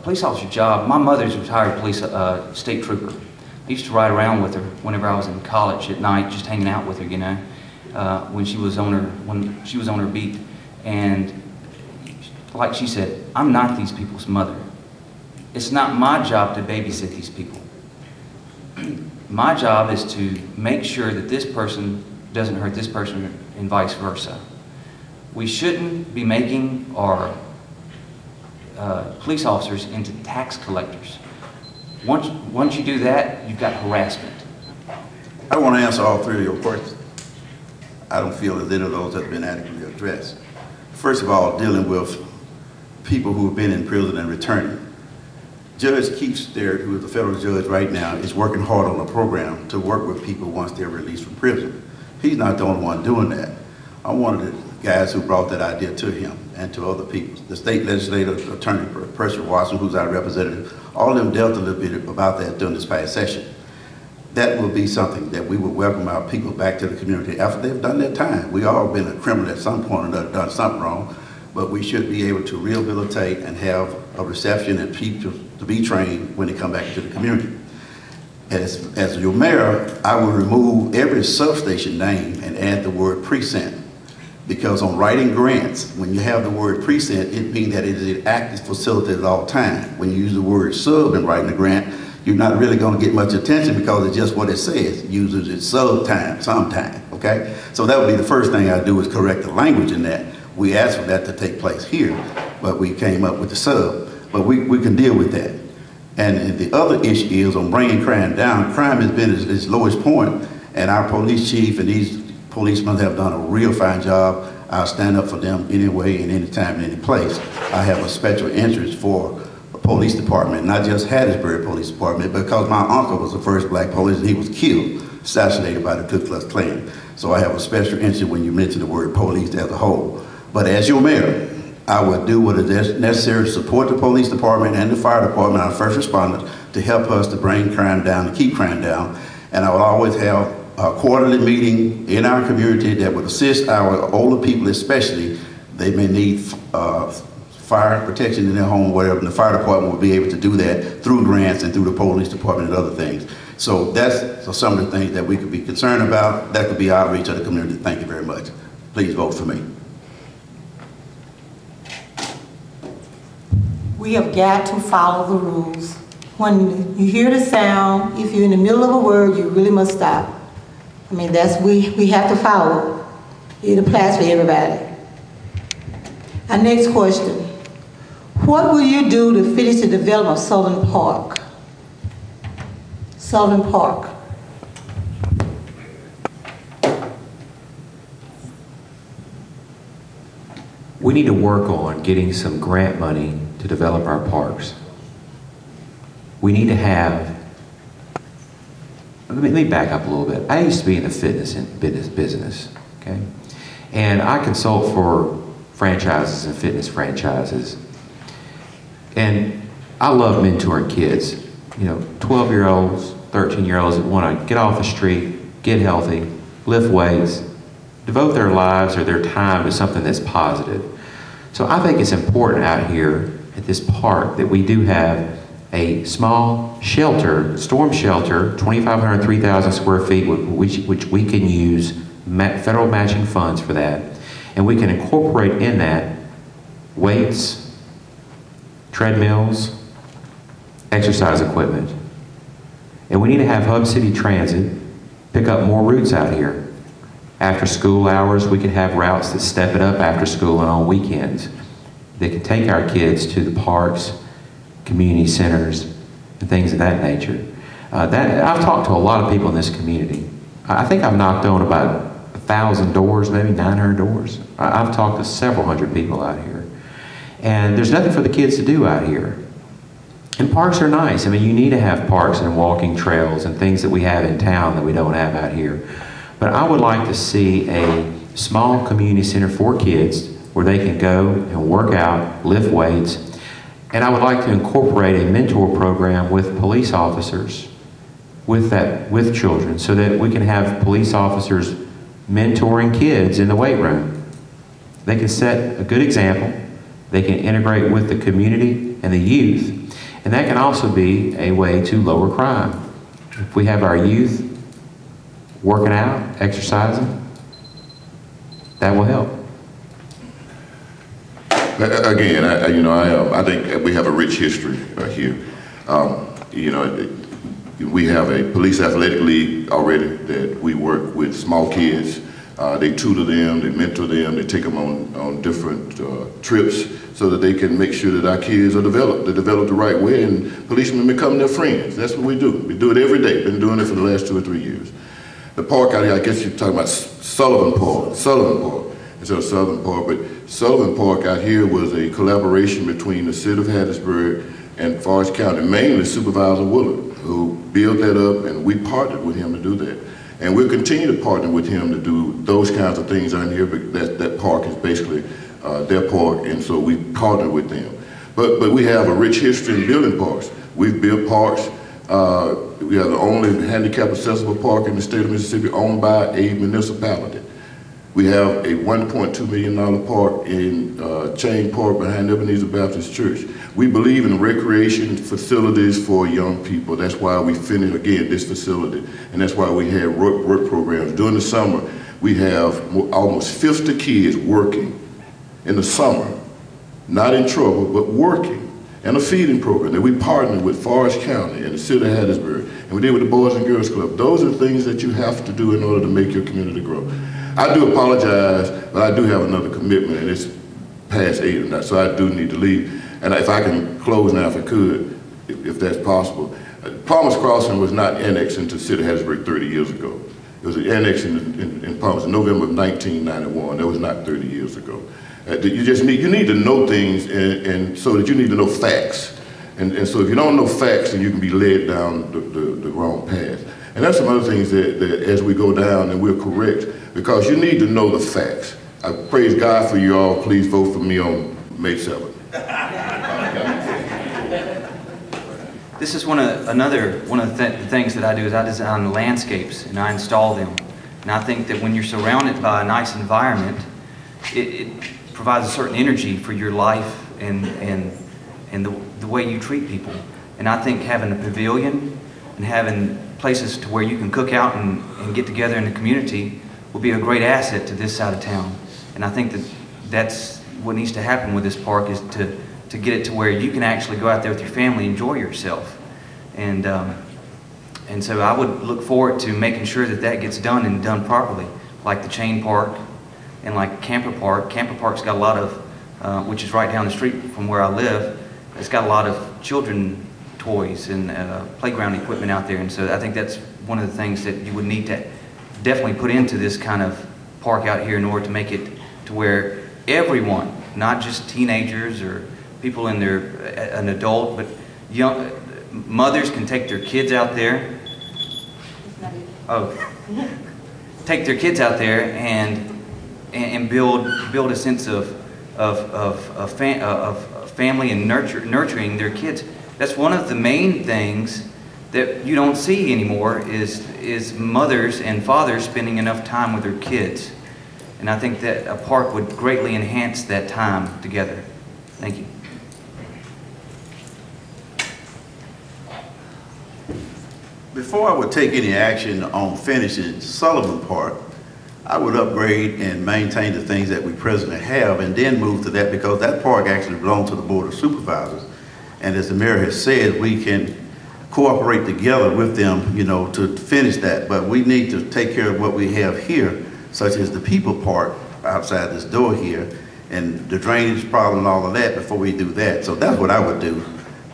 police officer's job, my mother's a retired police state trooper. I used to ride around with her whenever I was in college at night, just hanging out with her, you know, when she was on her beat. And like she said, I'm not these people's mother. It's not my job to babysit these people. My job is to make sure that this person doesn't hurt this person and vice versa. We shouldn't be making our police officers into tax collectors. Once you do that, you've got harassment. I want to answer all three of your questions. I don't feel that any of those have been adequately addressed. First of all, dealing with people who have been in prison and returning. Judge Keith Sterrett, who is the federal judge right now, is working hard on a program to work with people once they're released from prison. He's not the only one doing that. I'm one of the guys who brought that idea to him and to other people. The state legislative attorney, Percy Watson, who's our representative, all of them dealt a little bit about that during this past session. That will be something that we will welcome our people back to the community after they've done their time. We all been a criminal at some point or done something wrong, but we should be able to rehabilitate and have a reception and people to be trained when they come back to the community. As your mayor, I will remove every substation name and add the word precinct. Because on writing grants, when you have the word precinct, it means that it is an active facility at all times. When you use the word sub in writing a grant, you're not really going to get much attention because it's just what it says. It uses it sometime, okay? So that would be the first thing I do is correct the language in that. We asked for that to take place here, but we came up with the sub. But we can deal with that. And the other issue is on bringing crime down. Crime has been at its lowest point, and our police chief and these policemen have done a real fine job. I'll stand up for them anyway and anytime and any place. I have a special interest for the police department, not just Hattiesburg Police Department, because my uncle was the first black policeman. He was killed, assassinated by the Ku Klux Klan. So I have a special interest when you mention the word police as a whole. But as your mayor, I would do what is necessary to support the police department and the fire department, our first responders, to help us to bring crime down, to keep crime down. And I will always have a quarterly meeting in our community that would assist our older people especially. They may need fire protection in their home, whatever, and the fire department will be able to do that through grants and through the police department and other things. So that's some of the things that we could be concerned about. That could be outreach to the community. Thank you very much. Please vote for me. We have got to follow the rules. When you hear the sound, if you're in the middle of a word, you really must stop. I mean, we have to follow. It applies for everybody. Our next question. What will you do to finish the development of Southern Park? Southern Park. We need to work on getting some grant money to develop our parks. We need to have, let me back up a little bit. I used to be in the fitness and business, okay? And I consult for franchises and fitness franchises. And I love mentoring kids, 12-year-olds, 13-year-olds that want to get off the street, get healthy, lift weights, devote their lives or their time to something that's positive. So I think it's important out here at this park that we do have a small shelter, storm shelter, 2,500, 3,000 square feet, which we can use federal matching funds for that. And we can incorporate in that weights, treadmills, exercise equipment. And we need to have Hub City Transit pick up more routes out here. After school hours, we can have routes that step it up after school and on weekends. They can take our kids to the parks, community centers, and things of that nature. I've talked to a lot of people in this community. I think I've knocked on about 1,000 doors, maybe 900 doors. I've talked to several hundred people out here. And there's nothing for the kids to do out here. And parks are nice. I mean, you need to have parks and walking trails and things that we have in town that we don't have out here. But I would like to see a small community center for kids where they can go and work out, lift weights. And I would like to incorporate a mentor program with police officers with children so that we can have police officers mentoring kids in the weight room. They can set a good example. They can integrate with the community and the youth. And that can also be a way to lower crime. If we have our youth working out, exercising, that will help. Again, I think we have a rich history here. We have a police athletic league already that we work with small kids. They tutor them, they mentor them, they take them on different trips so that they can make sure that our kids are developed. They're developed the right way, and policemen become their friends. That's what we do. We do it every day. Been doing it for the last 2 or 3 years. The park out here, I guess you're talking about Sullivan Park instead of Southern Park, but Sullivan Park out here was a collaboration between the city of Hattiesburg and Forest County, mainly Supervisor Willard, who built that up, and we partnered with him to do that. And we'll continue to partner with him to do those kinds of things out here, but that park is basically their park, and so we partner with them. But we have a rich history in building parks. We've built parks. We are the only handicap accessible park in the state of Mississippi owned by a municipality. We have a $1.2 million park in Chain Park behind Ebenezer Baptist Church. We believe in recreation facilities for young people. That's why we finished, again, this facility. And that's why we have work programs. During the summer, we have almost 50 kids working in the summer, not in trouble, but working. And a feeding program that we partnered with Forest County and the city of Hattiesburg. And we did with the Boys and Girls Club. Those are things that you have to do in order to make your community grow. I do apologize, but I do have another commitment, and it's past 8 or not, so I do need to leave. And if I can close now, if I could, if that's possible. Palmer's Crossing was not annexed into the city of Hattiesburg 30 years ago. It was annexed in Palmer's in November of 1991. That was not 30 years ago. You need to know things, and so that you need to know facts. And so if you don't know facts, then you can be led down the wrong path. And that's some other things that as we go down, and we'll correct, because you need to know the facts. I praise God for you all. Please vote for me on May 7th. This is one of the things that I do is I design landscapes and I install them. And I think that when you're surrounded by a nice environment, it provides a certain energy for your life and the way you treat people. And I think having a pavilion and having places to where you can cook out and get together in the community will be a great asset to this side of town. And I think that's what needs to happen with this park, is to get it to where you can actually go out there with your family and enjoy yourself. And so I would look forward to making sure that gets done and done properly, like the Chain Park and like Camper Park. Camper Park's got a lot of, which is right down the street from where I live, it's got a lot of children toys and playground equipment out there. And so I think that's one of the things that you would need to definitely put into this kind of park out here in order to make it to where everyone, not just teenagers or people in an adult, but young mothers can take their kids out there. Take their kids out there and build a sense of family and nurturing their kids. That's one of the main things that you don't see anymore is mothers and fathers spending enough time with their kids. And I think that a park would greatly enhance that time together. Thank you. Before I would take any action on finishing Sullivan Park, I would upgrade and maintain the things that we presently have and then move to that, because that park actually belongs to the Board of Supervisors. And as the mayor has said, we can cooperate together with them, to finish that. But we need to take care of what we have here, such as the people park outside this door here, and the drainage problem and all of that before we do that. So that's what I would do.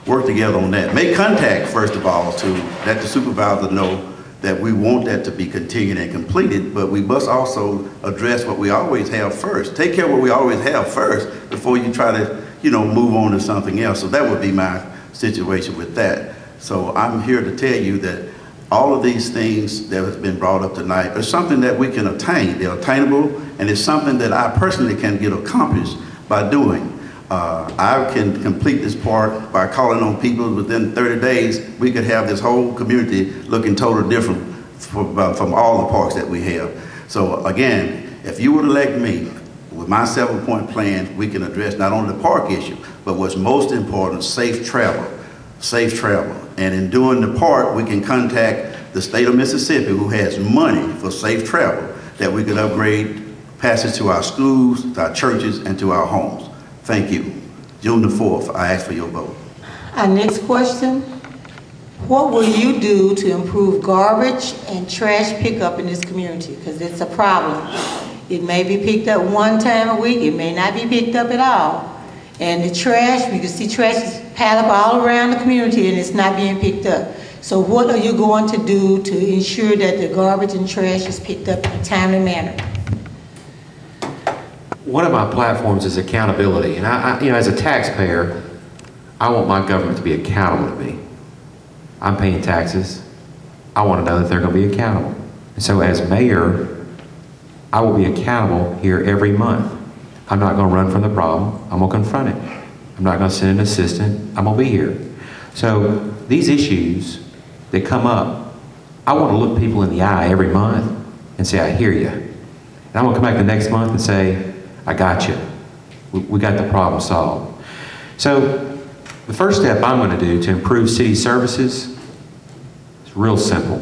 Work together on that. Make contact, first of all, to let the supervisor know that we want that to be continued and completed, but we must also address what we always have first. Take care of what we always have first before you try to, move on to something else. So that would be my situation with that. So I'm here to tell you that all of these things that have been brought up tonight are something that we can attain. They're attainable, and it's something that I personally can get accomplished by doing. I can complete this park by calling on people. Within 30 days, we could have this whole community looking totally different from all the parks that we have. So again, if you would elect me, with my 7-point plan, we can address not only the park issue, but what's most important, safe travel. Safe travel. And in doing the park, we can contact the state of Mississippi, who has money for safe travel, that we can upgrade passage to our schools, to our churches, and to our homes. Thank you. June the 4th, I ask for your vote. Our next question, what will you do to improve garbage and trash pickup in this community? Because it's a problem. It may be picked up one time a week, it may not be picked up at all. And the trash, you can see trash is piled up all around the community and it's not being picked up. So what are you going to do to ensure that the garbage and trash is picked up in a timely manner? One of my platforms is accountability, and I as a taxpayer, I want my government to be accountable to me. I'm paying taxes. I want to know that they're going to be accountable. And so as mayor, I will be accountable here every month. I'm not going to run from the problem. I'm going to confront it. I'm not going to send an assistant. I'm going to be here. So these issues that come up, I want to look people in the eye every month and say, I hear you. And I'm going to come back the next month and say, I got you. We got the problem solved. So the first step I'm going to do to improve city services is real simple.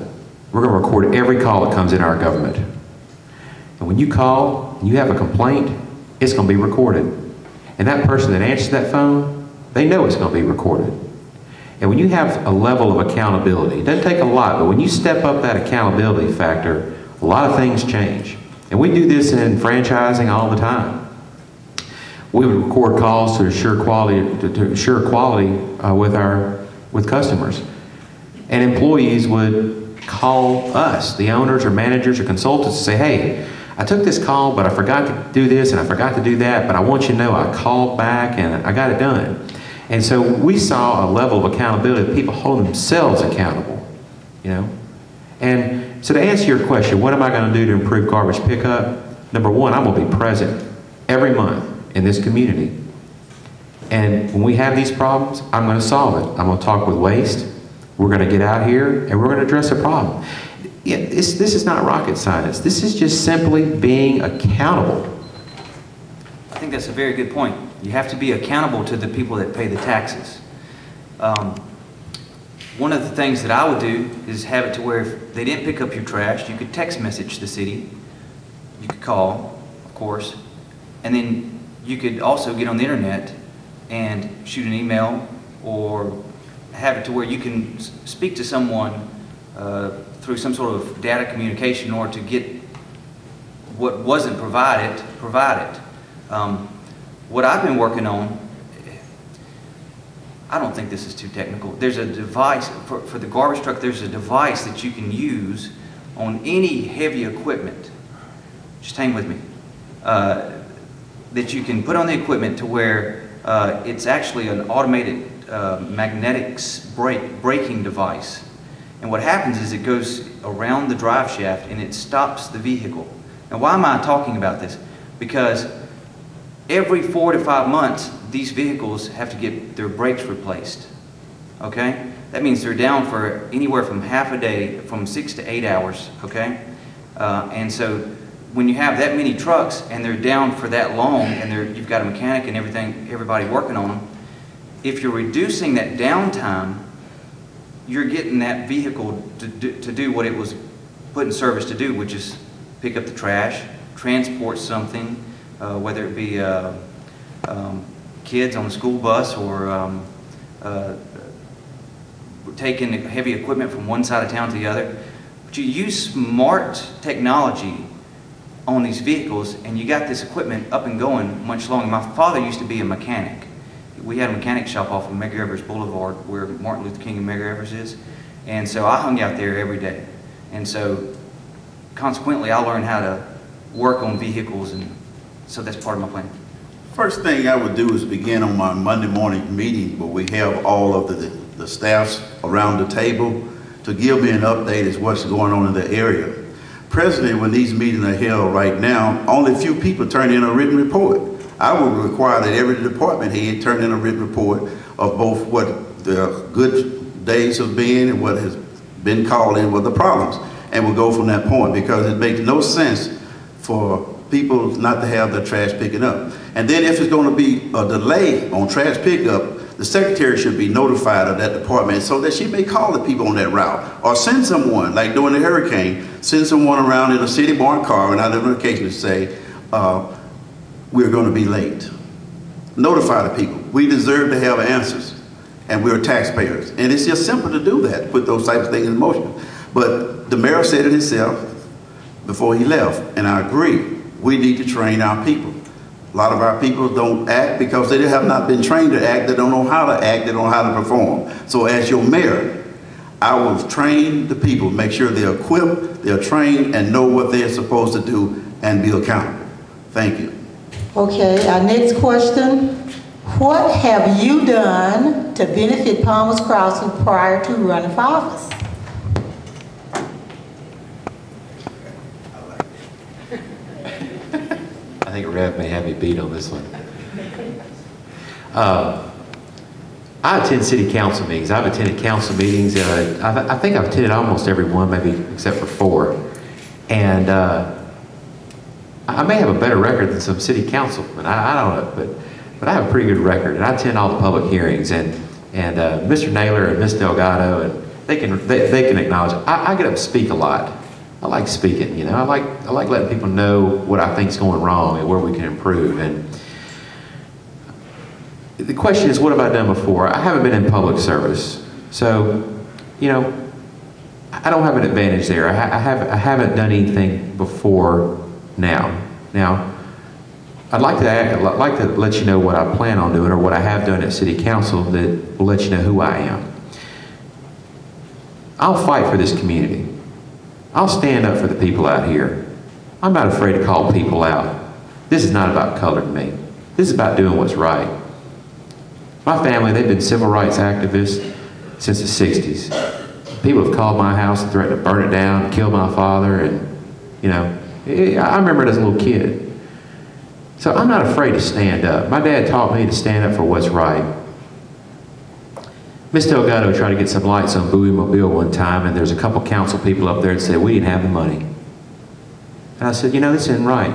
We're going to record every call that comes in our government. And when you call and you have a complaint, it's going to be recorded. And that person that answers that phone, they know it's going to be recorded. And when you have a level of accountability, it doesn't take a lot, but when you step up that accountability factor, a lot of things change. And we do this in franchising all the time. We would record calls to assure quality, with customers. And employees would call us, the owners or managers or consultants, and say, hey, I took this call, but I forgot to do this and I forgot to do that, but I want you to know I called back and I got it done. And so we saw a level of accountability that people hold themselves accountable, And so to answer your question, what am I going to do to improve garbage pickup? Number one, I'm going to be present every month in this community. And when we have these problems, I'm going to solve it. I'm going to talk with waste. We're going to get out here and we're going to address the problem. This is not rocket science. This is just simply being accountable. I think that's a very good point. You have to be accountable to the people that pay the taxes. One of the things that I would do is have it to where if they didn't pick up your trash, you could text message the city. You could call, of course. And then you could also get on the internet and shoot an email or have it to where you can speak to someone through some sort of data communication in order to get what wasn't provided. What I've been working on, I don't think this is too technical. There's a device, for the garbage truck, there's a device that you can use on any heavy equipment. Just hang with me. That you can put on the equipment to where it's actually an automated magnetics braking device. And what happens is it goes around the drive shaft and it stops the vehicle. Now why am I talking about this? Because every 4 to 5 months, these vehicles have to get their brakes replaced. Okay? That means they're down for anywhere from half a day, from 6 to 8 hours. Okay? And so when you have that many trucks and they're down for that long and you've got a mechanic and everybody working on them, if you're reducing that downtime, you're getting that vehicle to do what it was put in service to do, which is pick up the trash, transport something, whether it be kids on the school bus or taking heavy equipment from one side of town to the other. But you use smart technology on these vehicles and you got this equipment up and going much longer. My father used to be a mechanic. We had a mechanic shop off of Medgar Evers Boulevard where Martin Luther King and Medgar Evers is. And so I hung out there every day. And so consequently I learned how to work on vehicles, and so that's part of my plan. First thing I would do is begin on my Monday morning meeting where we have all of the staffs around the table to give me an update as what's going on in the area. Presently, when these meetings are held right now, only a few people turn in a written report. I would require that every department head turn in a written report of both what the good days have been and what has been called in with the problems. And we'll go from that point, because it makes no sense for people not to have their trash picking up. And then if it's going to be a delay on trash pickup, the secretary should be notified of that department so that she may call the people on that route, or send someone, like during the hurricane, send someone around in a city barn car and out of notification to say, we're going to be late. notify the people. We deserve to have answers, and we're taxpayers. And it's just simple to do that, put those types of things in motion. But the mayor said it himself before he left, and I agree. We need to train our people. A lot of our people don't act because they have not been trained to act. They don't know how to act. They don't know how to perform. So as your mayor, I will train the people, make sure they're equipped, they're trained, and know what they're supposed to do and be accountable. Thank you. Okay, our next question. What have you done to benefit Palmer's Crossing prior to running for office? I think Rev may have me beat on this one. I attend city council meetings. I've attended council meetings. I think I've attended almost every one, maybe except for 4. And I may have a better record than some city councilmen. I don't know, but I have a pretty good record. And I attend all the public hearings. And Mr. Naylor and Ms. Delgado, and they can acknowledge. I get up and speak a lot. I like speaking, you know. I like letting people know what I think is going wrong and where we can improve. And the question is, what have I done before? I haven't been in public service, so you know, I don't have an advantage there. I haven't done anything before now. Now, I'd like to let you know what I plan on doing or what I have done at City Council that will let you know who I am. I'll fight for this community. I'll stand up for the people out here. I'm not afraid to call people out. This is not about color to me. This is about doing what's right. My family, they've been civil rights activists since the 60s. People have called my house and threatened to burn it down, kill my father, and, you know, I remember it as a little kid. So I'm not afraid to stand up. My dad taught me to stand up for what's right. Ms. Delgado tried to get some lights on Bowie Mobile one time, and there's a couple council people up there that said we didn't have the money. And I said, you know, this isn't right.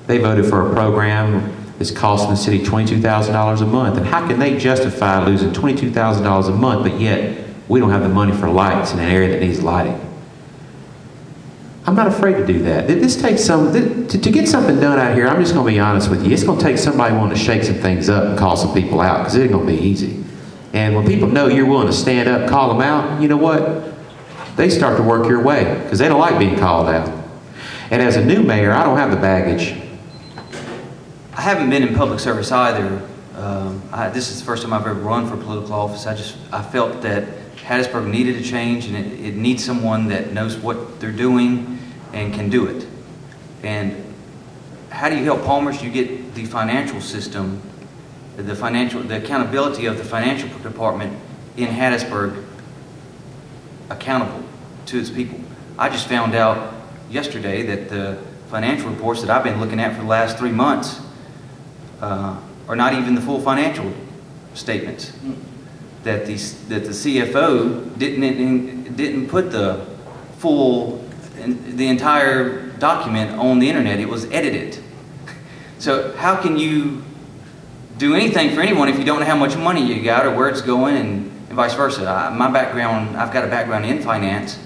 They voted for a program that's costing the city $22,000 a month, and how can they justify losing $22,000 a month, but yet we don't have the money for lights in an area that needs lighting? I'm not afraid to do that. This takes to get something done out here, I'm just going to be honest with you, it's going to take somebody wanting to shake some things up and call some people out, because it ain't going to be easy. And when people know you're willing to stand up, call them out, you know what? They start to work your way, because they don't like being called out. And as a new mayor, I don't have the baggage. I haven't been in public service either. This is the first time I've ever run for political office. I felt that Hattiesburg needed a change, and it needs someone that knows what they're doing and can do it. And how do you help Palmer's? You get the financial system, the accountability of the financial department in Hattiesburg accountable to its people. I just found out yesterday that the financial reports that I've been looking at for the last 3 months are not even the full financial statements. That the CFO didn't put the entire document on the internet. It was edited. So how can you do anything for anyone if you don't know how much money you got or where it's going, and vice versa? My background, I've got a background in finance,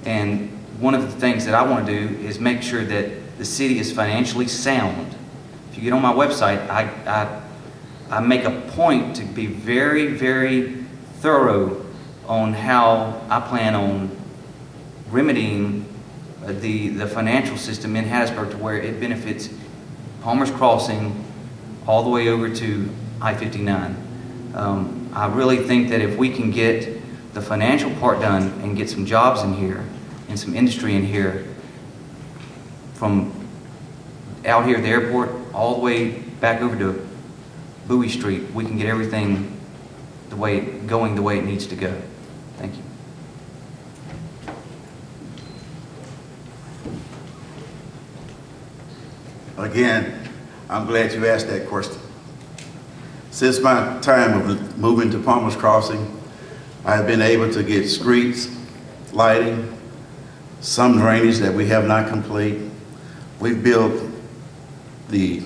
and one of the things that I want to do is make sure that the city is financially sound. If you get on my website, I make a point to be very, very thorough on how I plan on remedying the financial system in Hattiesburg to where it benefits Palmer's Crossing all the way over to I-59. I really think that if we can get the financial part done and get some jobs in here and some industry in here, from out here at the airport all the way back over to Bowie Street, we can get everything going the way it needs to go. Thank you. Again, I'm glad you asked that question. Since my time of moving to Palmer's Crossing, I have been able to get streets, lighting, some drainage that we have not complete. We've built the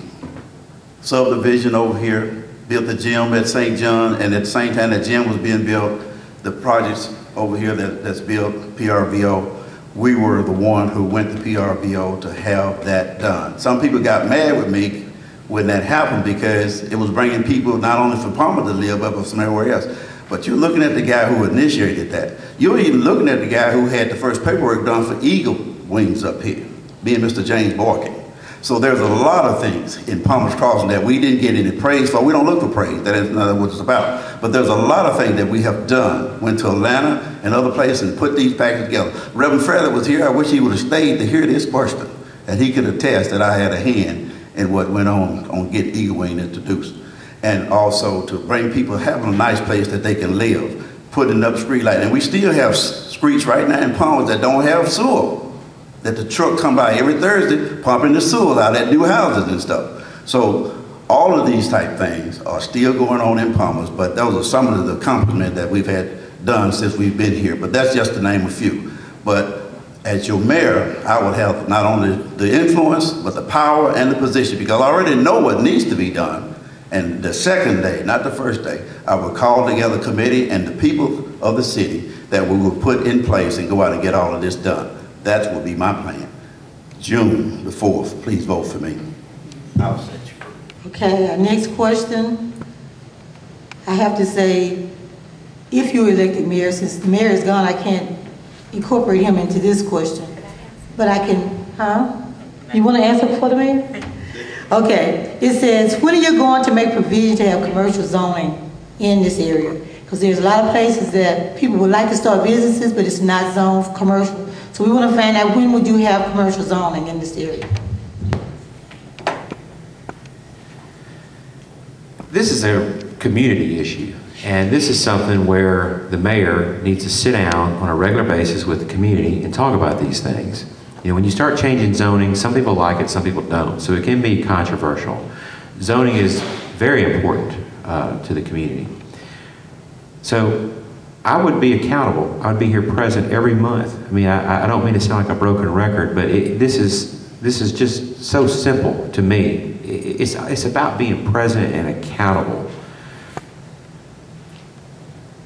subdivision over here, built the gym at St. John, and at the same time that gym was being built, the projects over here that's built, PRVO, we were the one who went to PRVO to have that done. Some people got mad with me when that happened, because it was bringing people not only from Palmer to live, but from somewhere else. But you're looking at the guy who initiated that. You're even looking at the guy who had the first paperwork done for Eagle Wings up here, being Mr. James Borkin. So there's a lot of things in Palmer's Crossing that we didn't get any praise for. We don't look for praise. That is not what it's about. But there's a lot of things that we have done. Went to Atlanta and other places and put these packages together. Reverend Fraley was here. I wish he would have stayed to hear this question. And he could attest that I had a hand in what went on getting Eagle Wing introduced. And also to bring people having a nice place that they can live, putting up street lights. And we still have streets right now in Palmer that don't have sewer. That the truck come by every Thursday pumping the sewer out at new houses and stuff. So all of these type things are still going on in Palmer's, but those are some of the accomplishments that we've had done since we've been here. But that's just to name a few. But as your mayor, I would have not only the influence, but the power and the position, because I already know what needs to be done. And the second day, not the first day, I will call together a committee and the people of the city that we will put in place and go out and get all of this done. That will be my plan. June the 4th, please vote for me. I'll set you. Okay, our next question. I have to say, if you're elected mayor, since the mayor is gone, I can't incorporate him into this question. But I can, You want to answer before the mayor? Okay, it says, when are you going to make provision to have commercial zoning in this area? Because there's a lot of places that people would like to start businesses, but it's not zoned for commercial. So we want to find out, when would you have commercial zoning in this area? This is a community issue, and this is something where the mayor needs to sit down on a regular basis with the community and talk about these things. You know, when you start changing zoning, some people like it, some people don't, so it can be controversial. Zoning is very important to the community. So I would be accountable. I would be here present every month. I mean, I don't mean to sound like a broken record, but this is just so simple to me. It's about being present and accountable.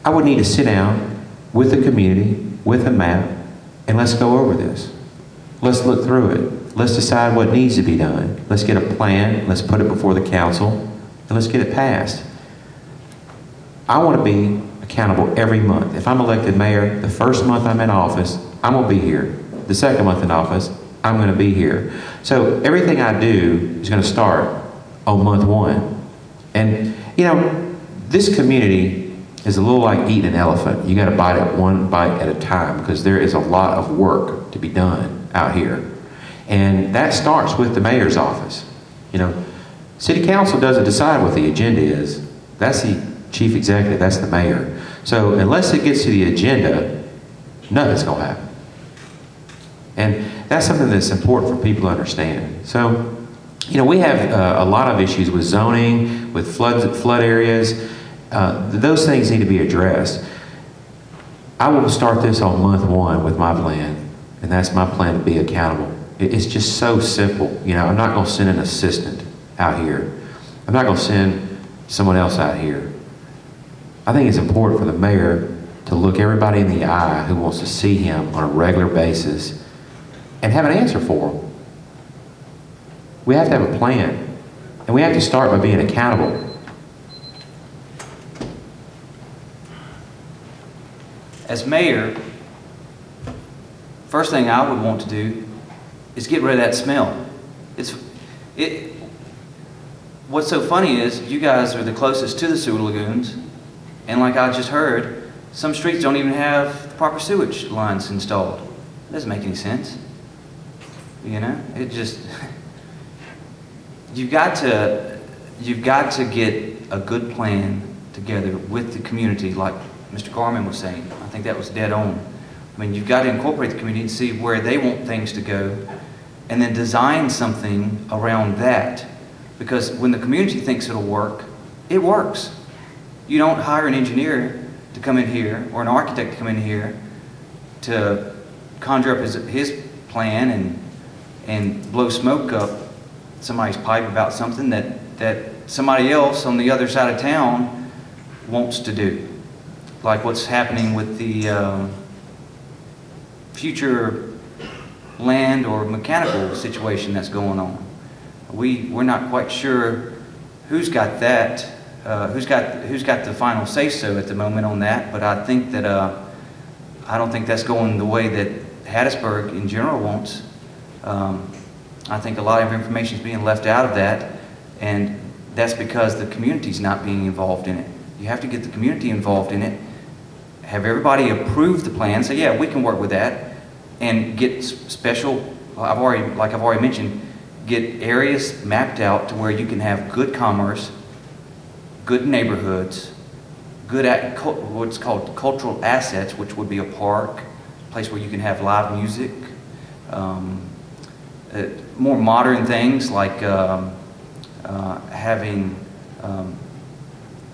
I would need to sit down with the community, with a map, and let's go over this. Let's look through it. Let's decide what needs to be done. Let's get a plan. Let's put it before the council, and let's get it passed. I want to be accountable every month. If I'm elected mayor, the first month I'm in office, I'm going to be here. The second month in office, I'm going to be here. So everything I do is going to start on month 1. And, you know, this community is a little like eating an elephant. You got to bite it one bite at a time, because there is a lot of work to be done out here. And that starts with the mayor's office. You know, city council doesn't decide what the agenda is. That's the chief executive, that's the mayor. So unless it gets to the agenda, nothing's going to happen. And that's something that's important for people to understand. So, you know, we have a lot of issues with zoning, with flood areas. Those things need to be addressed. I will start this on month 1 with my plan, and that's my plan to be accountable. It's just so simple. You know, I'm not going to send an assistant out here. I'm not going to send someone else out here. I think it's important for the mayor to look everybody in the eye who wants to see him on a regular basis and have an answer for them. We have to have a plan, and we have to start by being accountable. As mayor, first thing I would want to do is get rid of that smell. What's so funny is you guys are the closest to the sewer lagoons, and like I just heard, some streets don't even have the proper sewage lines installed. It doesn't make any sense. You know, it just, you've got to get a good plan together with the community, like Mr. Garman was saying. I think that was dead on. I mean, you've got to incorporate the community and see where they want things to go, and then design something around that. Because when the community thinks it'll work, it works. You don't hire an engineer to come in here, or an architect to come in here to conjure up his plan and blow smoke up somebody's pipe about something that somebody else on the other side of town wants to do. Like what's happening with the future land or mechanical situation that's going on. we're not quite sure who's got that, who's got the final say-so at the moment on that. But I think that I don't think that's going the way that Hattiesburg in general wants. I think a lot of information is being left out of that, and that's because the community's not being involved in it. You have to get the community involved in it, have everybody approve the plan, say, yeah, we can work with that, and get special, like I've already mentioned, get areas mapped out to where you can have good commerce, good neighborhoods, good what's called cultural assets, which would be a park, a place where you can have live music, more modern things like having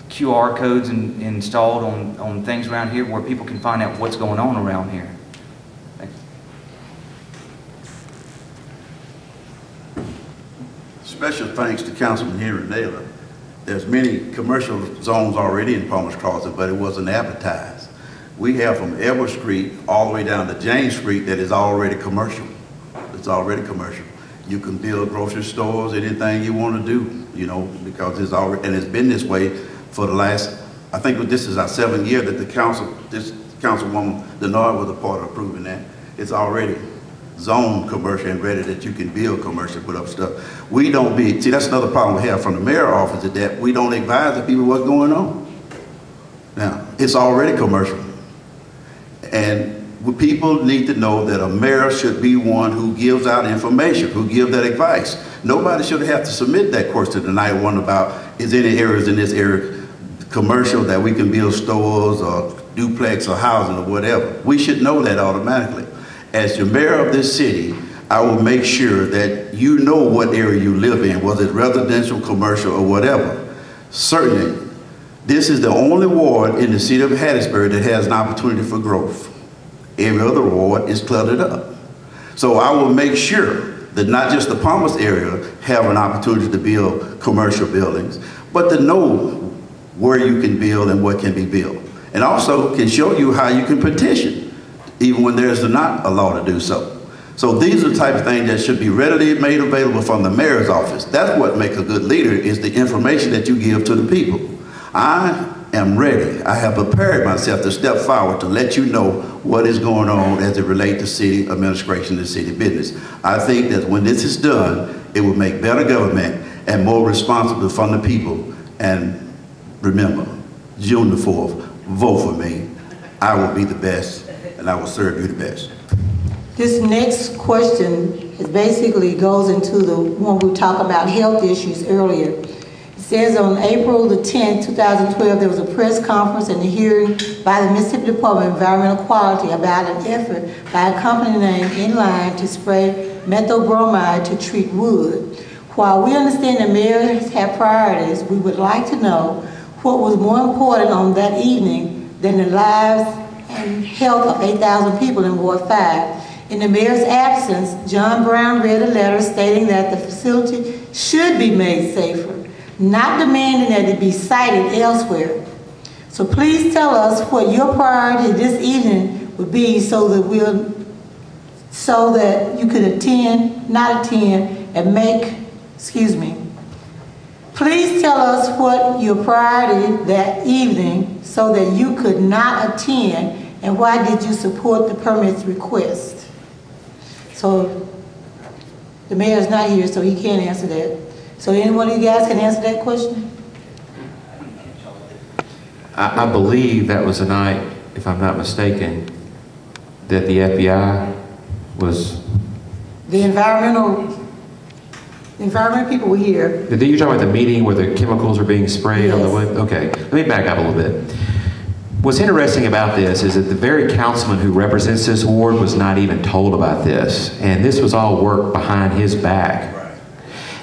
QR codes installed on things around here where people can find out what's going on around here. Thanks. Special thanks to Councilman Henry Naylor. There's many commercial zones already in Palmer's Crossing, but it wasn't advertised. We have from Edward Street all the way down to James Street that is already commercial. It's already commercial. You can build grocery stores, anything you want to do, you know, because it's already, and it's been this way for the last, I think this is our 7th year that this Councilwoman Denard was a part of approving that. It's already zoned commercial and ready that you can build commercial, put up stuff. We don't see, that's another problem we have from the mayor's office, is that we don't advise the people what's going on. Now, it's already commercial. And people need to know that a mayor should be one who gives out information, who gives that advice. Nobody should have to submit that question tonight, one about, is any areas in this area commercial that we can build stores or duplex or housing or whatever. We should know that automatically. As the mayor of this city, I will make sure that you know what area you live in, whether it's residential, commercial, or whatever. Certainly, this is the only ward in the city of Hattiesburg that has an opportunity for growth. Every other ward is cluttered up. So I will make sure that not just the Palmer's area have an opportunity to build commercial buildings, but to know where you can build and what can be built. And also can show you how you can petition, even when there's not a law to do so. So these are the type of things that should be readily made available from the mayor's office. That's what makes a good leader, is the information that you give to the people. I am ready. I have prepared myself to step forward to let you know what is going on as it relates to city administration and city business. I think that when this is done, it will make better government and more responsible from the people. And remember, June the 4th, vote for me. I will be the best, and I will serve you the best. This next question is basically goes into the one we talked about health issues earlier. It says on April the 10th, 2012, there was a press conference and a hearing by the Mississippi Department of Environmental Quality about an effort by a company named Inline to spray methyl bromide to treat wood. While we understand the mayors have priorities, we would like to know what was more important on that evening than the lives and health of 8,000 people in Ward 5. In the mayor's absence, John Brown read a letter stating that the facility should be made safer, not demanding that it be sited elsewhere. So please tell us what your priority this evening would be so that you could attend, not attend, and make, Please tell us what your priority that evening so that you could not attend, and why did you support the permit's request? So the mayor's not here, so he can't answer that. So anyone of you guys can answer that question? I believe that was the night, if I'm not mistaken, that the FBI was... The environment people were here. You're talking about the meeting where the chemicals are being sprayed on the wood? Yes. Okay, let me back up a little bit. What's interesting about this is that the very councilman who represents this ward was not even told about this. And this was all work behind his back. Right.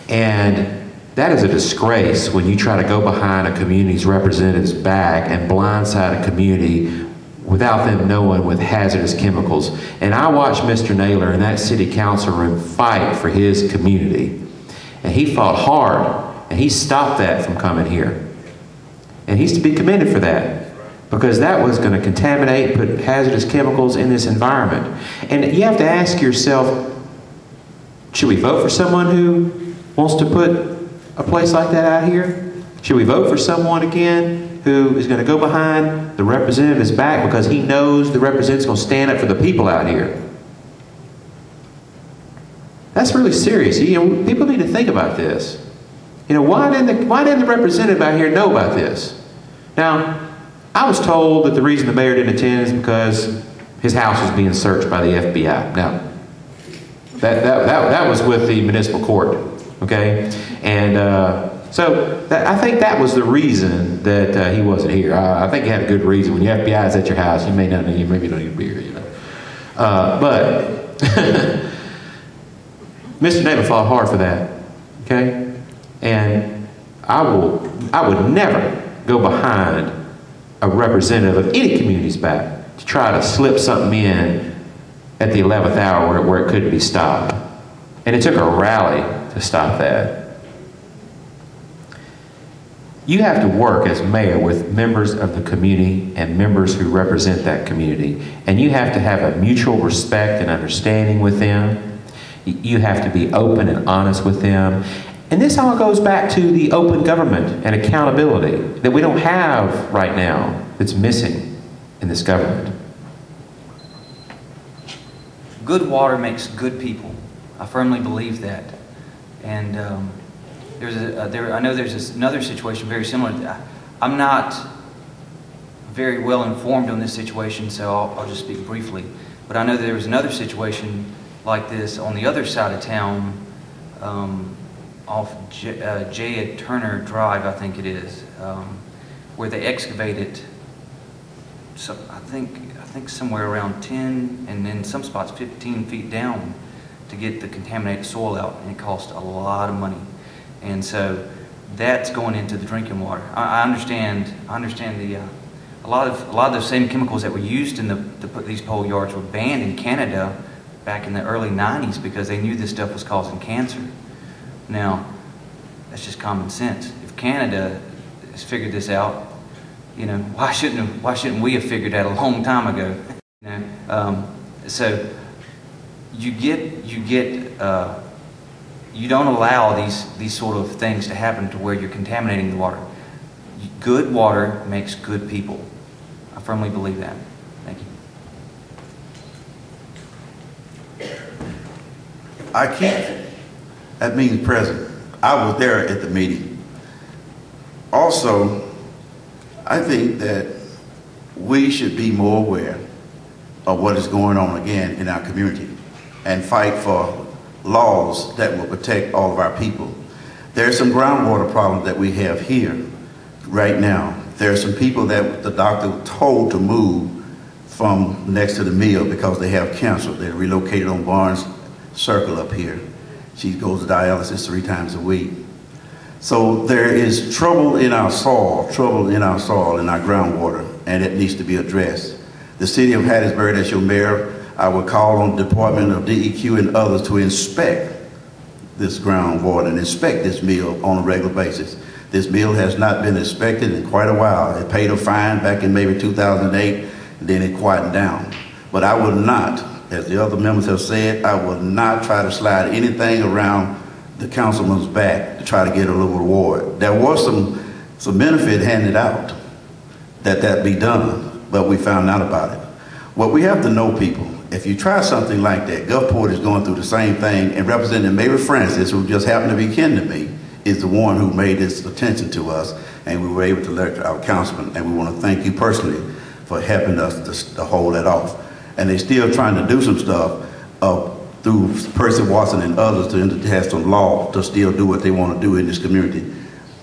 And that is a disgrace when you try to go behind a community's representative's back and blindside a community without them knowing with hazardous chemicals. And I watched Mr. Naylor in that city council room fight for his community. And he fought hard, and he stopped that from coming here. And he's to be commended for that, because that was going to contaminate, put hazardous chemicals in this environment. And you have to ask yourself, should we vote for someone who wants to put a place like that out here? Should we vote for someone again who is going to go behind the representative's back because he knows the representative's going to stand up for the people out here? That's really serious. You know, people need to think about this. You know, why didn't the representative out here know about this? Now, I was told that the reason the mayor didn't attend is because his house was being searched by the FBI. Now, that was with the municipal court, okay? And so I think that was the reason that he wasn't here. I think he had a good reason. When your FBI is at your house, you maybe don't need to be here, you know. But Mr. Neighbor fought hard for that, okay? And I would never go behind a representative of any community's back to try to slip something in at the 11th hour where it couldn't be stopped. And it took a rally to stop that. You have to work as mayor with members of the community and members who represent that community. And you have to have a mutual respect and understanding with them. You have to be open and honest with them. And this all goes back to the open government and accountability that we don't have right now, that's missing in this government. Good water makes good people. I firmly believe that. And I know there's another situation very similar. I'm not very well informed on this situation, so I'll just speak briefly. But I know there was another situation like this on the other side of town, off J. Turner Drive, I think it is, where they excavated. So I think somewhere around 10, and in some spots 15 feet down, to get the contaminated soil out, and it cost a lot of money. And so that's going into the drinking water. I understand the a lot of those same chemicals that were used in to put these pole yards were banned in Canada back in the early 90s because they knew this stuff was causing cancer. Now, that's just common sense. If Canada has figured this out, you know, why shouldn't we have figured that a long time ago? You know, so you don't allow these sort of things to happen to where you're contaminating the water. Good water makes good people. I firmly believe that. Thank you. That means present. I was there at the meeting. Also, I think that we should be more aware of what is going on again in our community and fight for laws that will protect all of our people. There are some groundwater problems that we have here right now. There are some people that the doctor told to move from next to the mill because they have cancer. They're relocated on Barnes Circle up here. She goes to dialysis 3 times a week. So there is trouble in our soil, in our groundwater, and it needs to be addressed. The city of Hattiesburg, as your mayor, I would call on the Department of DEQ and others to inspect this groundwater and inspect this mill on a regular basis. This mill has not been inspected in quite a while. It paid a fine back in maybe 2008, and then it quieted down. But I will not, as the other members have said, I will not try to slide anything around the councilman's back to try to get a little reward. There was some benefit handed out that be done, but we found out about it. What we have to know, people, if you try something like that, Gulfport is going through the same thing, and Representative Mary Francis, who just happened to be kin to me, is the one who made this attention to us, and we were able to alert our councilman, and we want to thank you personally for helping us to hold that off. And they're still trying to do some stuff through Percy Watson and others to have some law to still do what they want to do in this community.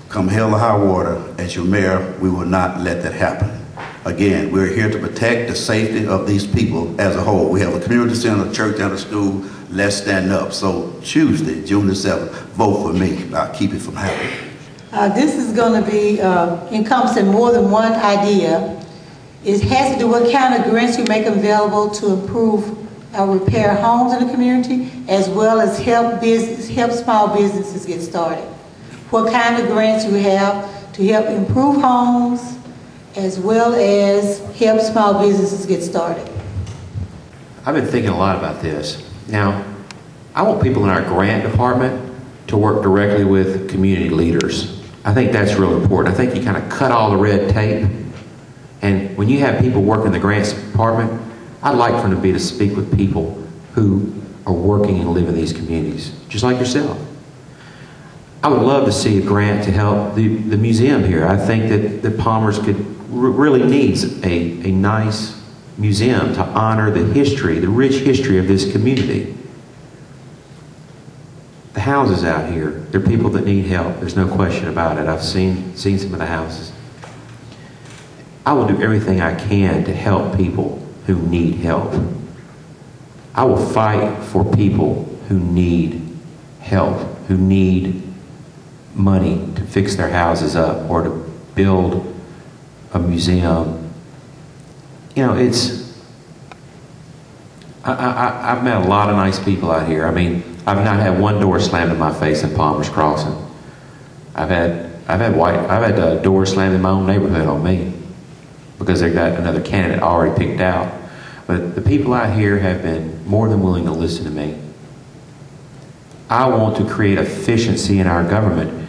Come hell or high water, as your mayor, we will not let that happen. Again, we're here to protect the safety of these people as a whole. We have a community center, a church, and a school. Let's stand up. So Tuesday, June the 7th, vote for me. I'll keep it from happening. This is going to be encompassing more than one idea. It has to do with what kind of grants you make available to improve or repair homes in the community, as well as help small businesses get started. What kind of grants you have to help improve homes, as well as help small businesses get started. I've been thinking a lot about this. Now, I want people in our grant department to work directly with community leaders. I think that's real important. I think you kind of cut all the red tape. And when you have people work in the grants department, I'd like for them to be to speak with people who are working and live in these communities, just like yourself. I would love to see a grant to help the museum here. I think that Palmer's really needs a nice museum to honor the history, the rich history of this community. The houses out here, they're people that need help. There's no question about it. I've seen some of the houses. I will do everything I can to help people who need help. I will fight for people who need help, who need money to fix their houses up or to build a museum. You know, I've met a lot of nice people out here. I mean, I've not had one door slammed in my face in Palmer's Crossing. I've had doors slammed in my own neighborhood on me because they've got another candidate already picked out. But the people out here have been more than willing to listen to me. I want to create efficiency in our government,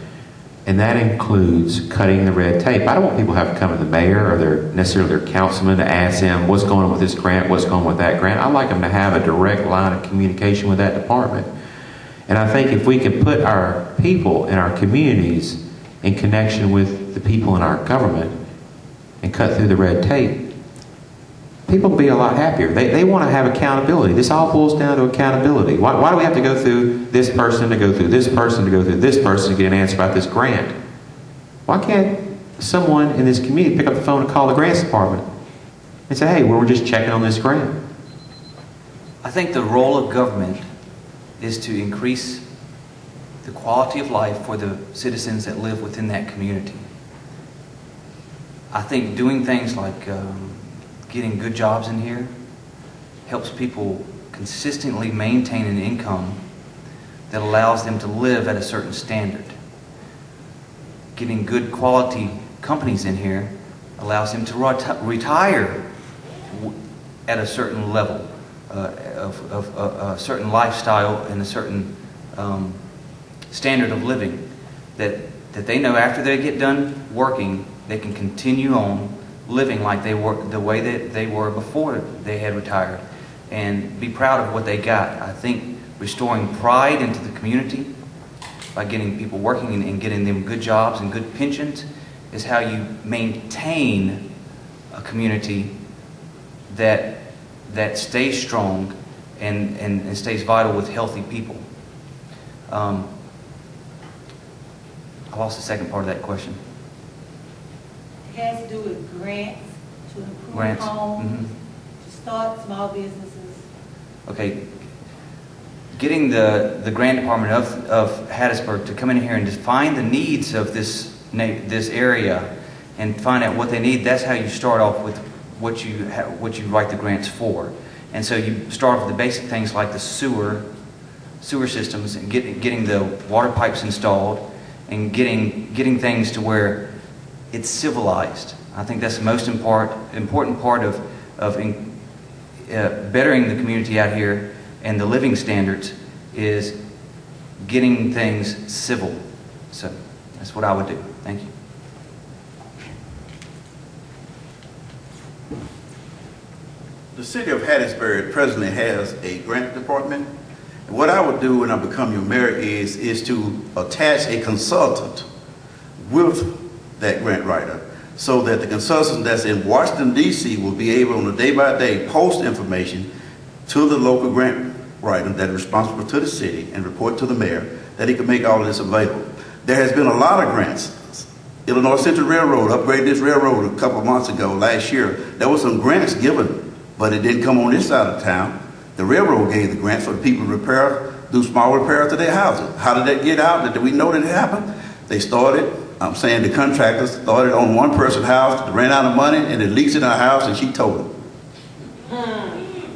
and that includes cutting the red tape. I don't want people to have to come to the mayor or necessarily their councilman to ask them what's going on with this grant, what's going on with that grant. I'd like them to have a direct line of communication with that department. And I think if we can put our people in our communities in connection with the people in our government and cut through the red tape, people will be a lot happier. They want to have accountability. This all boils down to accountability. Why do we have to go through this person to go through this person to go through this person to get an answer about this grant? Why can't someone in this community pick up the phone and call the grants department and say, hey, we're just checking on this grant? I think the role of government is to increase the quality of life for the citizens that live within that community. I think doing things like getting good jobs in here helps people consistently maintain an income that allows them to live at a certain standard. Getting good quality companies in here allows them to retire at a certain level of a certain lifestyle and a certain standard of living that they know after they get done working, they can continue on living like they were the way that they were before they had retired and be proud of what they got. I think restoring pride into the community by getting people working and getting them good jobs and good pensions is how you maintain a community that stays strong and stays vital with healthy people. I lost the second part of that question. It has to do with grants to improve Grants. homes, to start small businesses. Okay, getting the grant department of Hattiesburg to come in here and define the needs of this area and find out what they need. That's how you start off with what you write the grants for. And so you start with the basic things like the sewer systems and getting the water pipes installed and getting things to where it's civilized. I think that's the most important part of bettering the community out here and the living standards is getting things civil. So that's what I would do. Thank you. The city of Hattiesburg presently has a grant department. And what I would do when I become your mayor is to attach a consultant with that grant writer so that the consultant that's in Washington, D.C. will be able on a day-by-day post information to the local grant writer that is responsible to the city and report to the mayor that he can make all of this available. There has been a lot of grants. Illinois Central Railroad upgraded this railroad a couple of months ago, last year. There were some grants given, but it didn't come on this side of town. The railroad gave the grants for the people to do small repairs to their houses. How did that get out? Did we know that it happened? They started, I'm saying the contractors started on one person's house, ran out of money, and it leaks in her house, and she told them.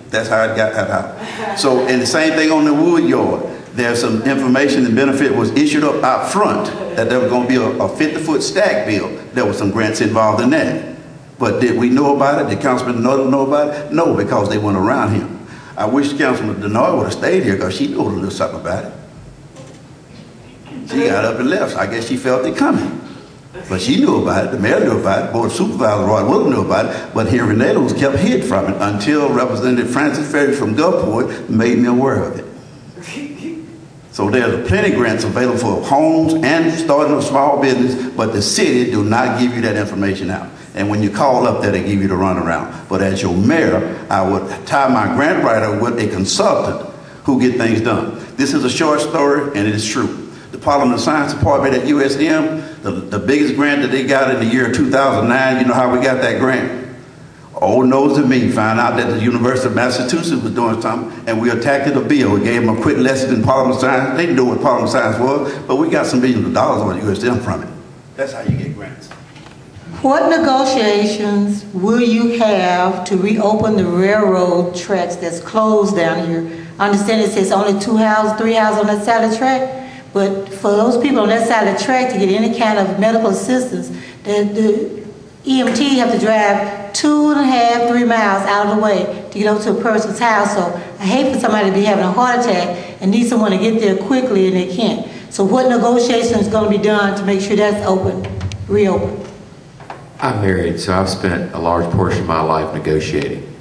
That's how it got out. So, and the same thing on the wood yard. There's some information and benefit was issued up front that there was going to be a 50-foot stack bill. There were some grants involved in that. But did we know about it? Did Councilman Denoy know about it? No, because they went around him. I wish Councilman Denoy would have stayed here because she knew a little something about it. She got up and left. I guess she felt it coming. But she knew about it, the mayor knew about it, Board of Supervisors, Roy Wilson knew about it, but Henry Naylor was kept hid from it until Representative Francis Ferry from Gulfport made me aware of it. So there's plenty of grants available for homes and starting a small business, but the city do not give you that information out. And when you call up there, they give you the runaround. But as your mayor, I would tie my grant writer with a consultant who get things done. This is a short story, and it is true. The Parliament Science Department at USDM, the biggest grant that they got in the year 2009, you know how we got that grant? Old nose to me found out that the University of Massachusetts was doing something, and we attacked a bill. We gave them a quick lesson in Parliament Science. They didn't know what Parliament Science was, but we got some millions of dollars on USDM from it. That's how you get grants. What negotiations will you have to reopen the railroad tracks that's closed down here? I understand it says only 2 houses, 3 houses on that side of the track, but for those people on that side of the track to get any kind of medical assistance, the EMT have to drive 2.5, 3 miles out of the way to get over to a person's house. So I hate for somebody to be having a heart attack and need someone to get there quickly and they can't. So what negotiation is going to be done to make sure that's open, reopened? I'm married, so I've spent a large portion of my life negotiating.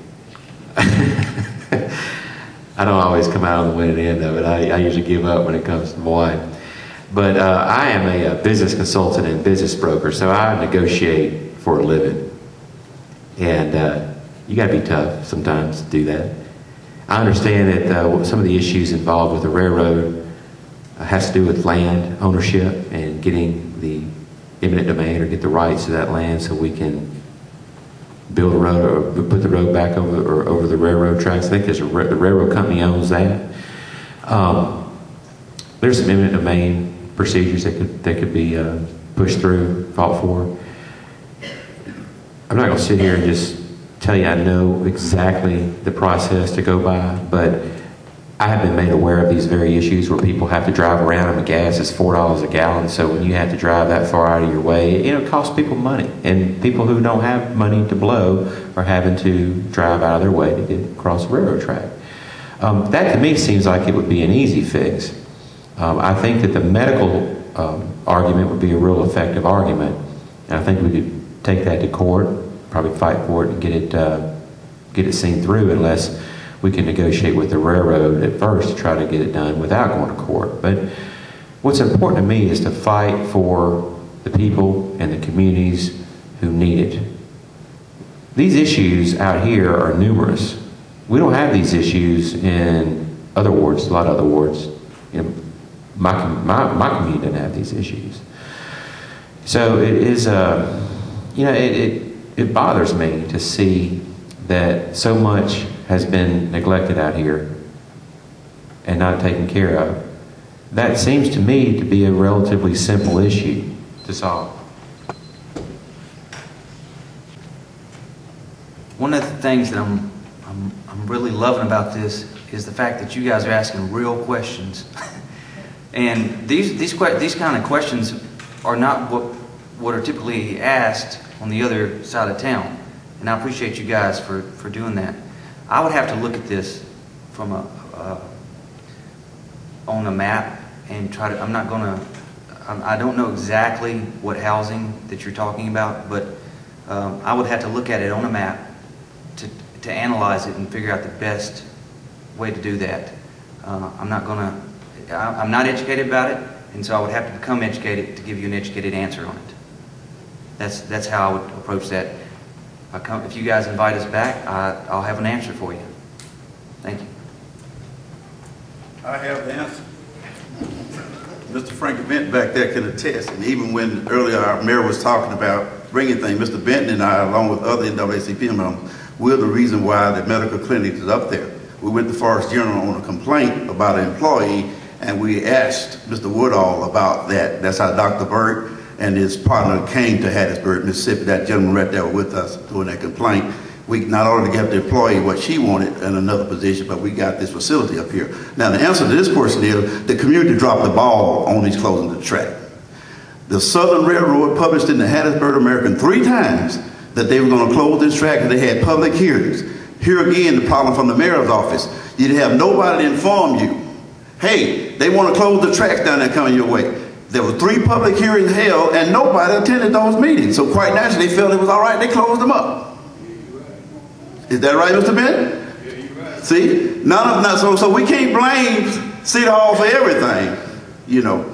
I don't always come out on the winning end of it. I usually give up when it comes to my wife. But I am a business consultant and business broker, so I negotiate for a living. And you got to be tough sometimes to do that. I understand that some of the issues involved with the railroad has to do with land ownership and getting the eminent domain or get the rights to that land so we can build a road or put the road back over the railroad tracks. I think the railroad company owns that. There's some eminent domain procedures that could be pushed through, fought for. I'm not going to sit here and just tell you I know exactly the process to go by, but I have been made aware of these very issues where people have to drive around and gas is $4 a gallon. So when you have to drive that far out of your way, it costs people money. And people who don't have money to blow are having to drive out of their way to get across the railroad track. That to me seems like it would be an easy fix. I think that the medical argument would be a real effective argument. And I think we could take that to court, probably fight for it and get it seen through unless we can negotiate with the railroad at first to try to get it done without going to court. But what's important to me is to fight for the people and the communities who need it. These issues out here are numerous. We don't have these issues in other wards, a lot of other wards. My community doesn't have these issues. So it is, it bothers me to see that so much has been neglected out here and not taken care of. That seems to me to be a relatively simple issue to solve. One of the things that I'm really loving about this is the fact that you guys are asking real questions. And these kind of questions are not what are typically asked on the other side of town. And I appreciate you guys for doing that. I would have to look at this from on a map and try to, I don't know exactly what housing that you're talking about, but I would have to look at it on a map to analyze it and figure out the best way to do that. I'm not educated about it, and so I would have to become educated to give you an educated answer on it. That's how I would approach that. If you guys invite us back, I'll have an answer for you. Thank you. I have the answer. Mr. Frank Benton back there can attest, and even when earlier our mayor was talking about bringing things, Mr. Benton and I, along with other NAACP members, we're the reason why the medical clinic is up there. We went to Forest General on a complaint about an employee, and we asked Mr. Woodall about that. That's how Dr. Burt and his partner came to Hattiesburg, Mississippi. That gentleman right there with us doing that complaint. We not only got the employee what she wanted in another position, but we got this facility up here. Now the answer to this question is the community dropped the ball on these closing the track. The Southern Railroad published in the Hattiesburg American 3 times that they were going to close this track, and they had public hearings. Here again, the problem from the mayor's office. You didn't have nobody to inform you. Hey, they want to close the tracks down there coming your way. There were 3 public hearings held, and nobody attended those meetings. So quite naturally, they felt it was all right. They closed them up. Is that right, Mr. Bennett? See, so we can't blame City Hall for everything, you know.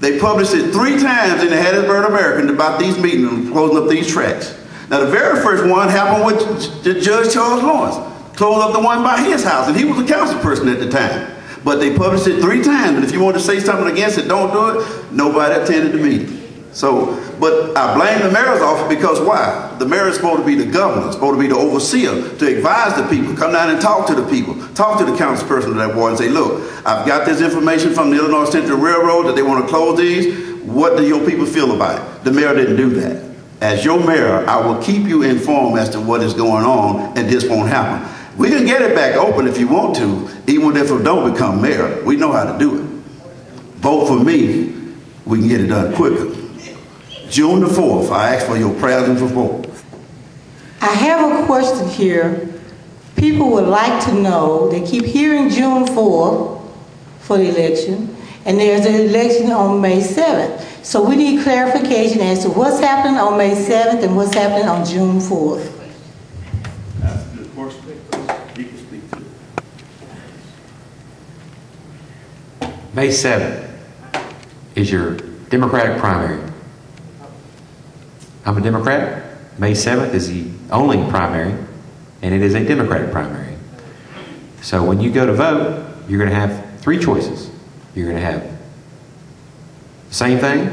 They published it 3 times in the Hattiesburg American about these meetings, closing up these tracks. Now, the very first one happened with Judge Charles Lawrence, closed up the one by his house, and he was a council person at the time. But they published it 3 times, and if you want to say something against it, don't do it. Nobody attended the meeting. So, but I blame the mayor's office because why? The mayor is supposed to be the governor, supposed to be the overseer, to advise the people, come down and talk to the people, talk to the council person of that ward and say, look, I've got this information from the Illinois Central Railroad that they want to close these. What do your people feel about it? The mayor didn't do that. As your mayor, I will keep you informed as to what is going on, and this won't happen. We can get it back open if you want to, even if we don't become mayor. We know how to do it. Vote for me, we can get it done quicker. June the 4th, I ask for your prayers and support. I have a question here. People would like to know, they keep hearing June 4th for the election, and there's an election on May 7th. So we need clarification as to what's happening on May 7th and what's happening on June 4th. That's a good question. You can speak to it. May 7th is your Democratic primary. I'm a Democrat. May 7th is the only primary, and it is a Democratic primary. So when you go to vote, you're going to have 3 choices. You're going to have the same thing,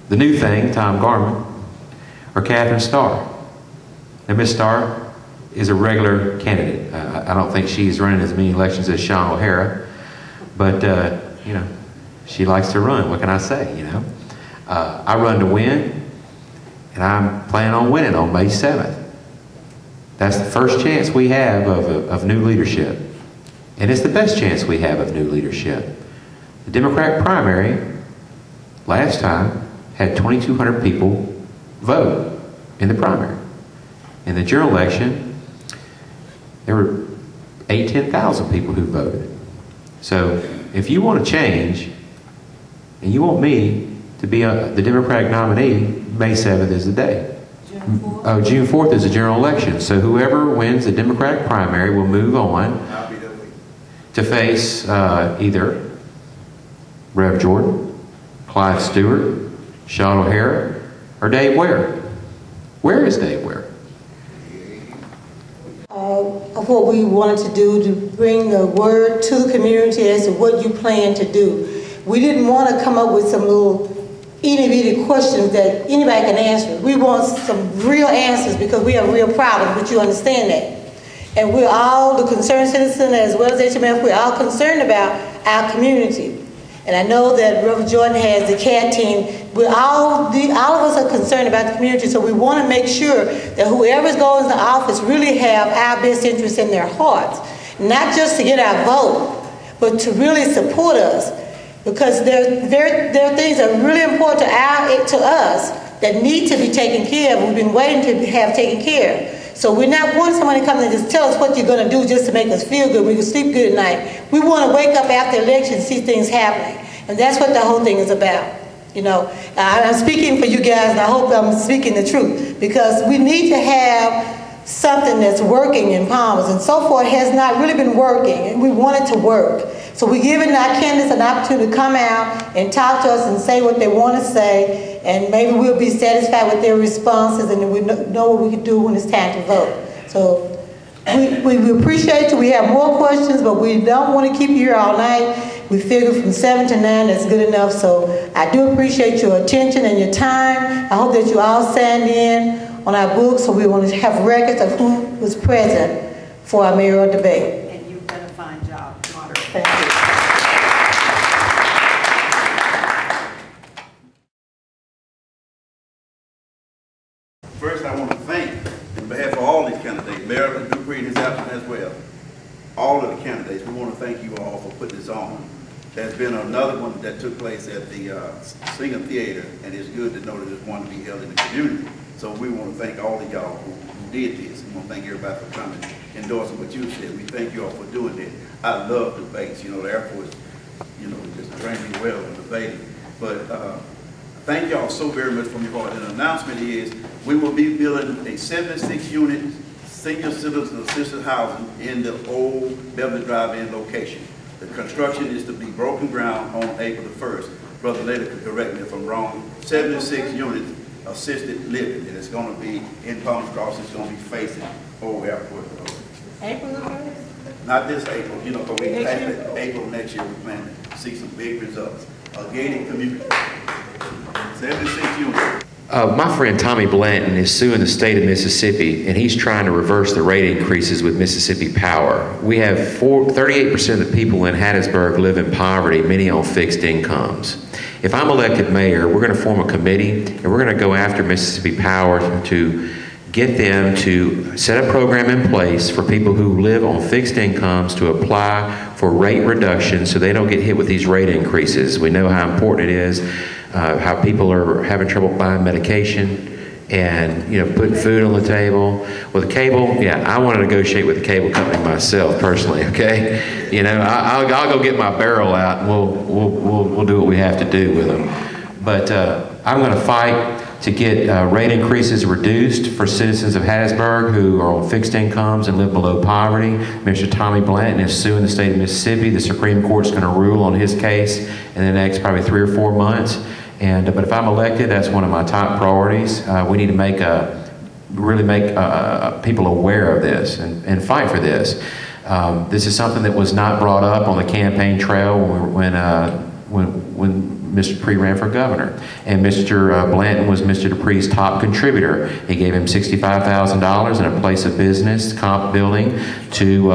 the new thing, Tom Garman, or Catherine Starr. Now, Ms. Starr is a regular candidate. I don't think she's running as many elections as Sean O'Hara, but, you know, she likes to run. What can I say, you know? I run to win, and I'm planning on winning on May 7th. That's the first chance we have of new leadership. And it's the best chance we have of new leadership. The Democratic primary last time had 2,200 people vote in the primary. In the general election, there were 10,000 people who voted. So if you want to change, and you want me to be the Democratic nominee, May 7th is the day. June 4th? Oh, June 4th is the general election. So whoever wins the Democratic primary will move on to face either Rev Jordan, Clyde Stewart, Sean O'Hara, or Dave Ware. Where is Dave Ware? Of what we wanted to do to bring the word to the community as to what you plan to do. We didn't want to come up with some little itty-bitty questions that anybody can answer. We want some real answers because we have real problems, but you understand that. And we're all, the concerned citizen as well as HMF, we're all concerned about our community. And I know that Reverend Jordan has the CAT team. We're all of us are concerned about the community, so we want to make sure that whoever's going into office really have our best interests in their hearts. Not just to get our vote, but to really support us. Because there are things that are really important to us that need to be taken care of. We've been waiting to have taken care of. So we're not wanting somebody to come and just tell us what you're going to do just to make us feel good. We can sleep good at night. We want to wake up after the election and see things happening. And that's what the whole thing is about. You know, I'm speaking for you guys, and I hope I'm speaking the truth. Because we need to have something that's working in Palmas. And so far, it has not really been working. And we want it to work. So we're giving our candidates an opportunity to come out and talk to us and say what they want to say, and maybe we'll be satisfied with their responses, and then we know what we can do when it's time to vote. So we appreciate you. We have more questions, but we don't want to keep you here all night. We figure from 7 to 9 that's good enough. So I do appreciate your attention and your time. I hope that you all signed in on our books, so we want to have records of who was present for our mayoral debate. And you've done a fine job, Moderator. Thank you. First, I want to thank, on behalf of all these candidates, Maryland, Dupree, and his absence as well, all of the candidates, we want to thank you all for putting this on. There's been another one that took place at the Singer Theater, and it's good to know that there's one to be held in the community. So we want to thank all of y'all who did this. We want to thank everybody for coming, endorsing what you said. We thank you all for doing this. I love debates. You know, the Air Force you know, just drinking well and debating. But thank y'all so very much from your heart. And the announcement is we will be building a 76-unit senior citizen assisted housing in the old Beverly Drive-In location. The construction is to be broken ground on April the 1st. Brother Later could correct me if I'm wrong. 76 units assisted living, and it's going to be in Palms Crossing. It's going to be facing Old Airport Road. April the 1st? Not this April, you know, but we passed it April next year. We plan to see some big results. A gated community. 76 units. My friend Tommy Blanton is suing the state of Mississippi, and he's trying to reverse the rate increases with Mississippi Power. We have 38% of the people in Hattiesburg live in poverty, many on fixed incomes. If I'm elected mayor, we're going to form a committee, and we're going to go after Mississippi Power to get them to set a program in place for people who live on fixed incomes to apply for rate reduction so they don't get hit with these rate increases. We know how important it is. How people are having trouble buying medication and, you know, putting food on the table. With cable, yeah, I want to negotiate with the cable company myself personally, okay? You know, I'll go get my barrel out and we'll do what we have to do with them. But I'm going to fight to get rate increases reduced for citizens of Hattiesburg who are on fixed incomes and live below poverty. Mr. Tommy Blanton is suing the state of Mississippi. The Supreme Court's going to rule on his case in the next probably 3 or 4 months. But if I'm elected, that's one of my top priorities. We need to really make people aware of this and fight for this. This is something that was not brought up on the campaign trail when Mr. Dupree ran for governor. And Mr. Blanton was Mr. Dupree's top contributor. He gave him $65,000 in a place of business, comp building, to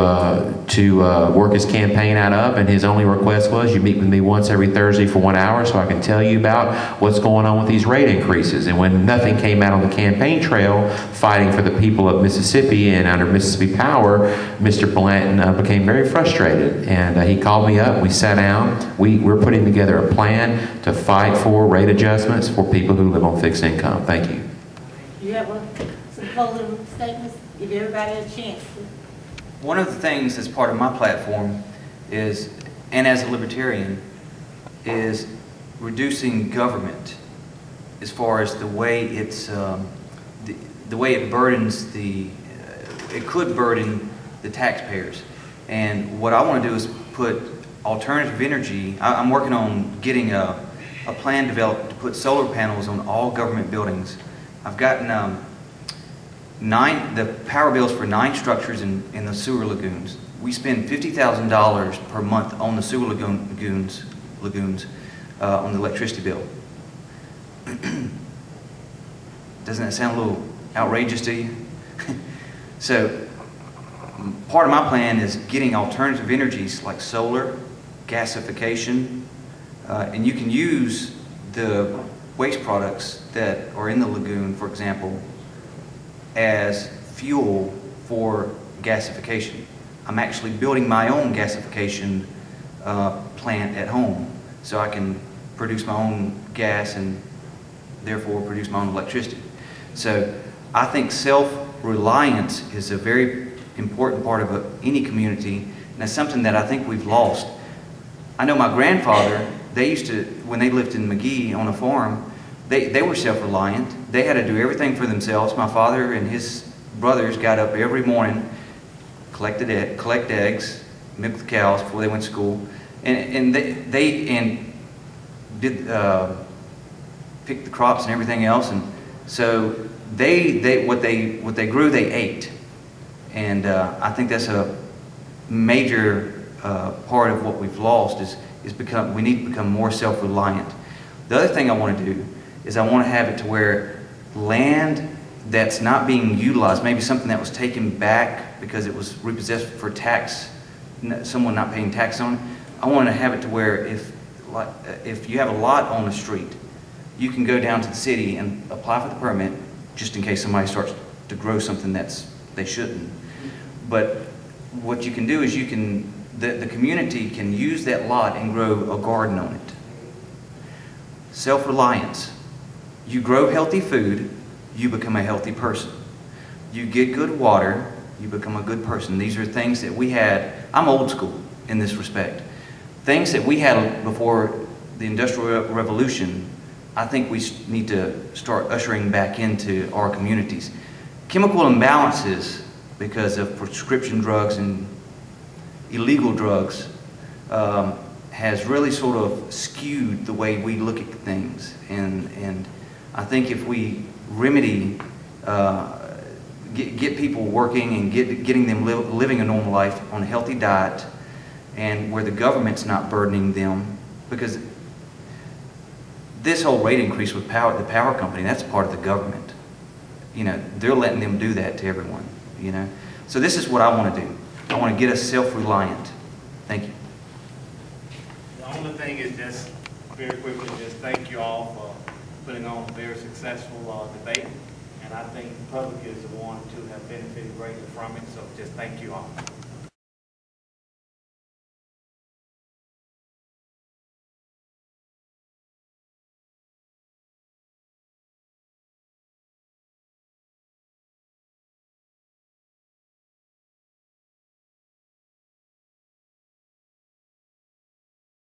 work his campaign out of. And his only request was, you meet with me once every Thursday for 1 hour so I can tell you about what's going on with these rate increases. And when nothing came out on the campaign trail fighting for the people of Mississippi and under Mississippi Power, Mr. Blanton became very frustrated. And he called me up, we sat down, we're putting together a plan to fight for rate adjustments for people who live on fixed income. Thank you. You have some closing statements? Give everybody a chance. One of the things that's part of my platform is, and as a libertarian, is reducing government as far as the way it's, the way it burdens it could burden the taxpayers. And what I want to do is put alternative energy. I'm working on getting a plan developed to put solar panels on all government buildings. I've gotten the power bills for 9 structures in the sewer lagoons. We spend $50,000 per month on the sewer lagoons on the electricity bill. Doesn't that sound a little outrageous to you? So part of my plan is getting alternative energies like solar, gasification, and you can use the waste products that are in the lagoon, for example, as fuel for gasification. I'm actually building my own gasification plant at home so I can produce my own gas and therefore produce my own electricity. So I think self-reliance is a very important part of any community, and that's something that I think we've lost. I know my grandfather, they used to, when they lived in McGee on a farm, they were self-reliant. They had to do everything for themselves. My father and his brothers got up every morning, collect eggs, milk the cows before they went to school, and they did pick the crops and everything else. And so what they grew, they ate. And I think that's a major part of what we've lost is we need to become more self-reliant. The other thing I want to do is I want to have it to where land that's not being utilized, maybe something that was taken back because it was repossessed for tax, someone not paying tax on it, I want to have it to where if you have a lot on the street, you can go down to the city and apply for the permit just in case somebody starts to grow something they shouldn't. But what you can do is the community can use that lot and grow a garden on it. Self-reliance. You grow healthy food, you become a healthy person. You get good water, you become a good person. These are things that we had. I'm old school in this respect. things that we had before the Industrial Revolution, I think we need to start ushering back into our communities. Chemical imbalances because of prescription drugs and illegal drugs has really sort of skewed the way we look at things. And I think if we remedy, get people working and getting them living a normal life on a healthy diet, and where the government's not burdening them, because this whole rate increase with the power company, that's part of the government. You know, they're letting them do that to everyone, you know. So this is what I want to do. I want to get us self-reliant. Thank you. The only thing is just, very quickly, just thank you all for putting on a very successful debate. And I think the public is the one to have benefited greatly from it, so just thank you all.